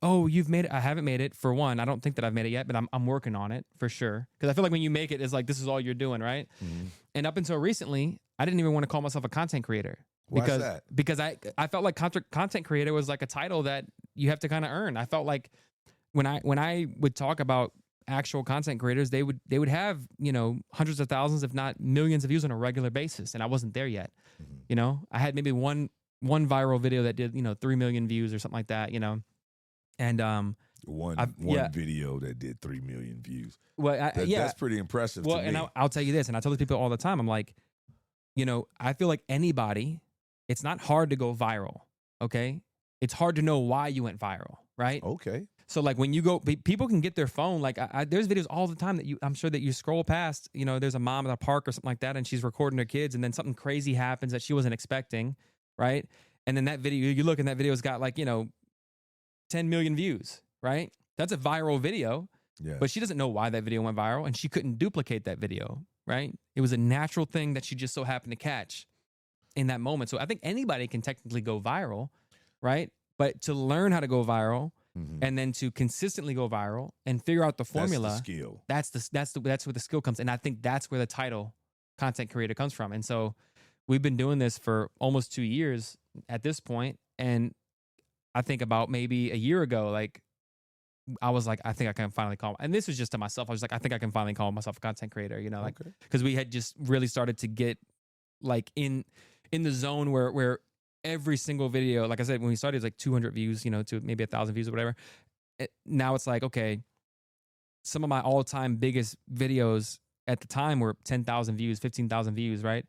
oh, you've made it. I haven't made it. For one, I don't think that I've made it yet, but I'm working on it for sure. Because I feel like when you make it, it's this is all you're doing, right? And up until recently, I didn't even want to call myself a content creator. Why is that? Because I felt like content creator was a title that you have to kind of earn. I felt like when I would talk about actual content creators, they would have hundreds of thousands, if not millions of views on a regular basis, and I wasn't there yet. I had maybe one viral video that did 3 million views or something like that. And one video that did 3 million views. Well, that's pretty impressive. Well, to me. and I'll tell you this, and I tell these people all the time. I'm like, I feel like anybody, it's not hard to go viral. Okay, it's hard to know why you went viral, right? Okay. So when you go, people can get their phone. There's videos all the time that I'm sure that you scroll past. There's a mom at a park or something like that, and she's recording her kids, and then something crazy happens that she wasn't expecting, right? And then that video, you look, and that video's got 10 million views, right? That's a viral video, but she doesn't know why that video went viral, and she couldn't duplicate that video, right? It was a natural thing that she just so happened to catch in that moment. So I think anybody can technically go viral, right? But to learn how to go viral and then to consistently go viral and figure out the formula, that's the skill. That's where the skill comes. And I think that's where the title content creator comes from. And so we've been doing this for almost 2 years at this point, and I think about maybe a year ago, I was like, I think I can finally call, and this was just to myself. I was like, I think I can finally call myself a content creator, because we had just really started to get in the zone where every single video, like I said, when we started, it was 200 views, to maybe 1,000 views or whatever. Now it's okay, some of my all-time biggest videos at the time were 10,000 views, 15,000 views, right?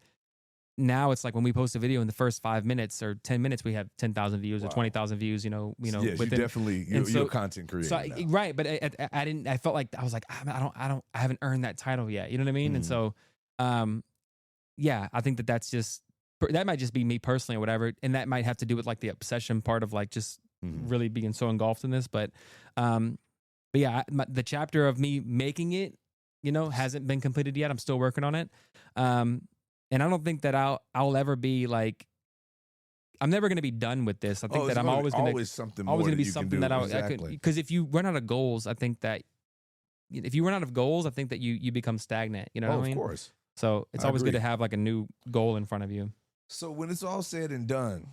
Now it's when we post a video in the first 5 minutes or 10 minutes, we have 10,000 views or 20,000 views. Yes, within, you're a content creator. So right, but I didn't. I felt like I was I haven't earned that title yet. You know what I mean? And so, I think that's just that might just be me personally or whatever, and that might have to do with the obsession part of just really being so engulfed in this. But the chapter of me making it, hasn't been completed yet. I'm still working on it. And I don't think that I'll ever be I'm never going to be done with this. I think that I'm always going to be something that I could, because if you run out of goals, I think that if you run out of goals, I think that you become stagnant. You know what I mean? Of course. So it's always good to have a new goal in front of you. So when it's all said and done,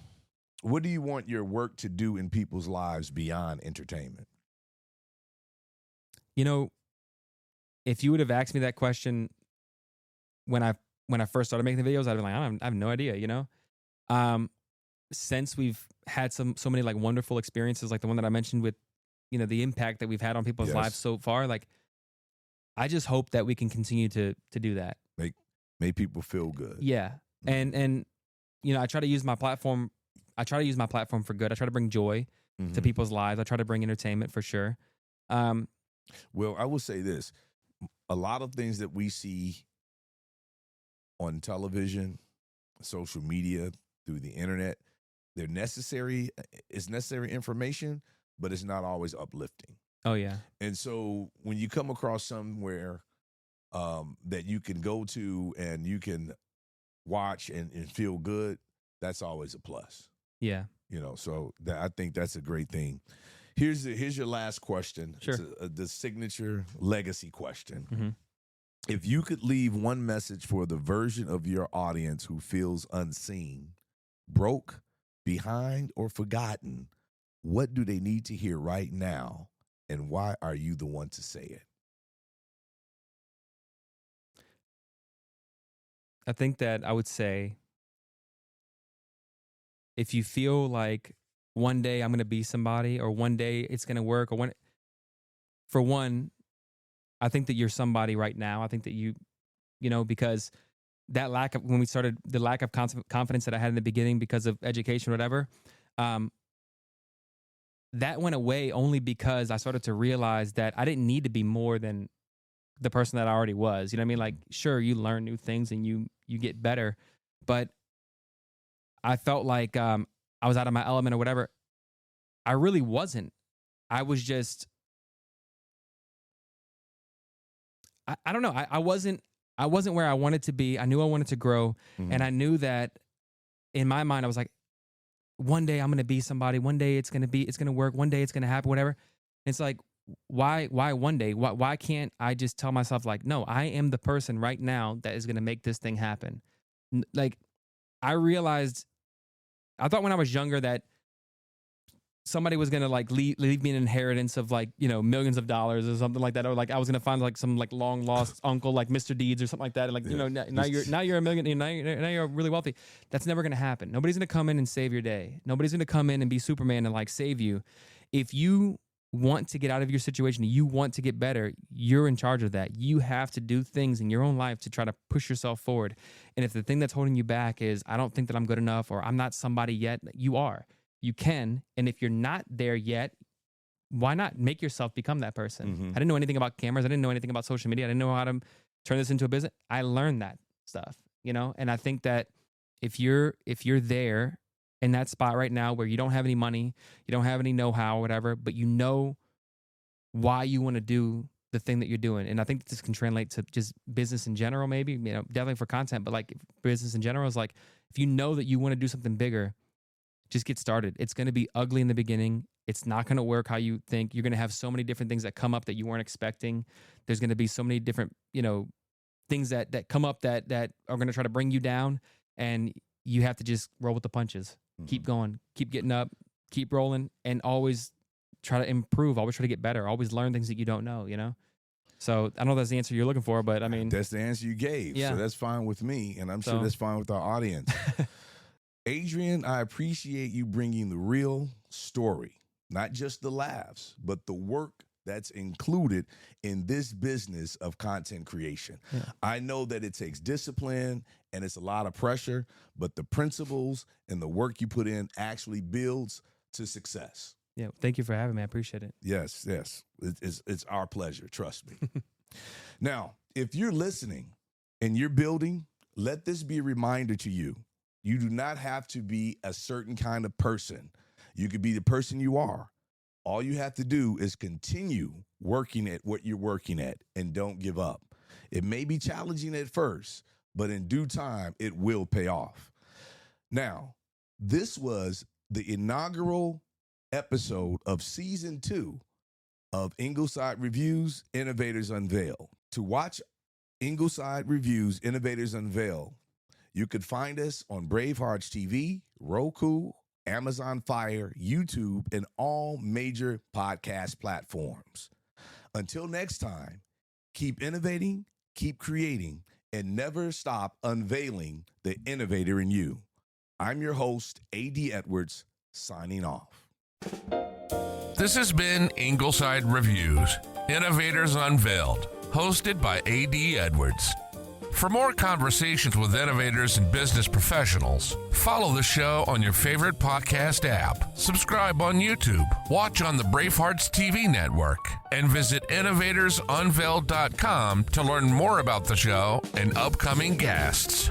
what do you want your work to do in people's lives beyond entertainment? If you would have asked me that question when I first started making the videos, I'd be I have no idea, since we've had so many wonderful experiences, like the one that I mentioned with, the impact that we've had on people's lives so far, I just hope that we can continue to do that. Make people feel good. Yeah. And I try to use my platform. I try to use my platform for good. I try to bring joy to people's lives. I try to bring entertainment for sure. Well, I will say this. A lot of things that we see on television, social media, through the internet, they're necessary. It's necessary information, but it's not always uplifting. Oh, yeah. And so when you come across somewhere that you can go to and you can watch and feel good, that's always a plus. Yeah. So I think that's a great thing. Here's your last question. Sure. It's the signature legacy question. Mm-hmm. If you could leave one message for the version of your audience who feels unseen, broke, behind, or forgotten, what do they need to hear right now, and why are you the one to say it? I think that I would say, if you feel like one day I'm going to be somebody, or one day it's going to work, or for one, I think that you're somebody right now. I think that because that when we started, the lack of confidence that I had in the beginning because of education, or whatever, that went away only because I started to realize that I didn't need to be more than the person that I already was. You know what I mean? Like, sure, you learn new things and you get better, but I felt like I was out of my element or whatever. I really wasn't. I was just, I don't know. I wasn't where I wanted to be. I knew I wanted to grow. Mm-hmm. And I knew that in my mind, I was like, one day I'm going to be somebody. One day it's going to work. One day it's going to happen, whatever. It's like, why one day? Why can't I just tell myself, like, no, I am the person right now that is going to make this thing happen? Like, I realized, I thought when I was younger that somebody was going to like leave me an inheritance of like, millions of dollars or something like that. Or like I was going to find like some like long lost uncle, like Mr. Deeds or something like that. Like, now you're a million, now you're really wealthy. That's never going to happen. Nobody's going to come in and save your day. Nobody's going to come in and be Superman and like save you. If you want to get out of your situation, you want to get better, you're in charge of that. You have to do things in your own life to try to push yourself forward. And if the thing that's holding you back is, I don't think that I'm good enough, or I'm not somebody yet, you are. You can. And if you're not there yet, why not make yourself become that person? Mm-hmm. I didn't know anything about cameras. I didn't know anything about social media. I didn't know how to turn this into a business. I learned that stuff, and I think that if you're there in that spot right now where you don't have any money, you don't have any know-how or whatever, but you know why you want to do the thing that you're doing. And I think this can translate to just business in general, maybe, definitely for content, but like business in general is like, if you know that you want to do something bigger, just get started. It's going to be ugly in the beginning. It's not going to work how you think. You're going to have so many different things that come up that you weren't expecting. There's going to be so many different, things that come up that are going to try to bring you down, and you have to just roll with the punches. Mm-hmm. Keep going, keep getting up, keep rolling, and always try to improve, always try to get better, always learn things that you don't know, So I don't know if that's the answer you're looking for, but I mean, that's the answer you gave. Yeah. So that's fine with me, and I'm sure that's fine with our audience. Adrian, I appreciate you bringing the real story, not just the laughs, but the work that's included in this business of content creation. Yeah. I know that it takes discipline and it's a lot of pressure, but the principles and the work you put in actually builds to success. Yeah, thank you for having me. I appreciate it. Yes. It's our pleasure. Trust me. Now, if you're listening and you're building, let this be a reminder to you. You do not have to be a certain kind of person. You could be the person you are. All you have to do is continue working at what you're working at and don't give up. It may be challenging at first, but in due time, it will pay off. Now, this was the inaugural episode of season 2 of Ingleside Reviews, Innovators Unveiled. To watch Ingleside Reviews, Innovators Unveiled, you could find us on Bravehearts TV, Roku, Amazon Fire, YouTube, and all major podcast platforms. Until next time, keep innovating, keep creating, and never stop unveiling the innovator in you. I'm your host, A.D. Edwards, signing off. This has been Ingleside Reviews, Innovators Unveiled, hosted by A.D. Edwards. For more conversations with innovators and business professionals, follow the show on your favorite podcast app, subscribe on YouTube, watch on the Bravehearts TV network, and visit innovatorsunveiled.com to learn more about the show and upcoming guests.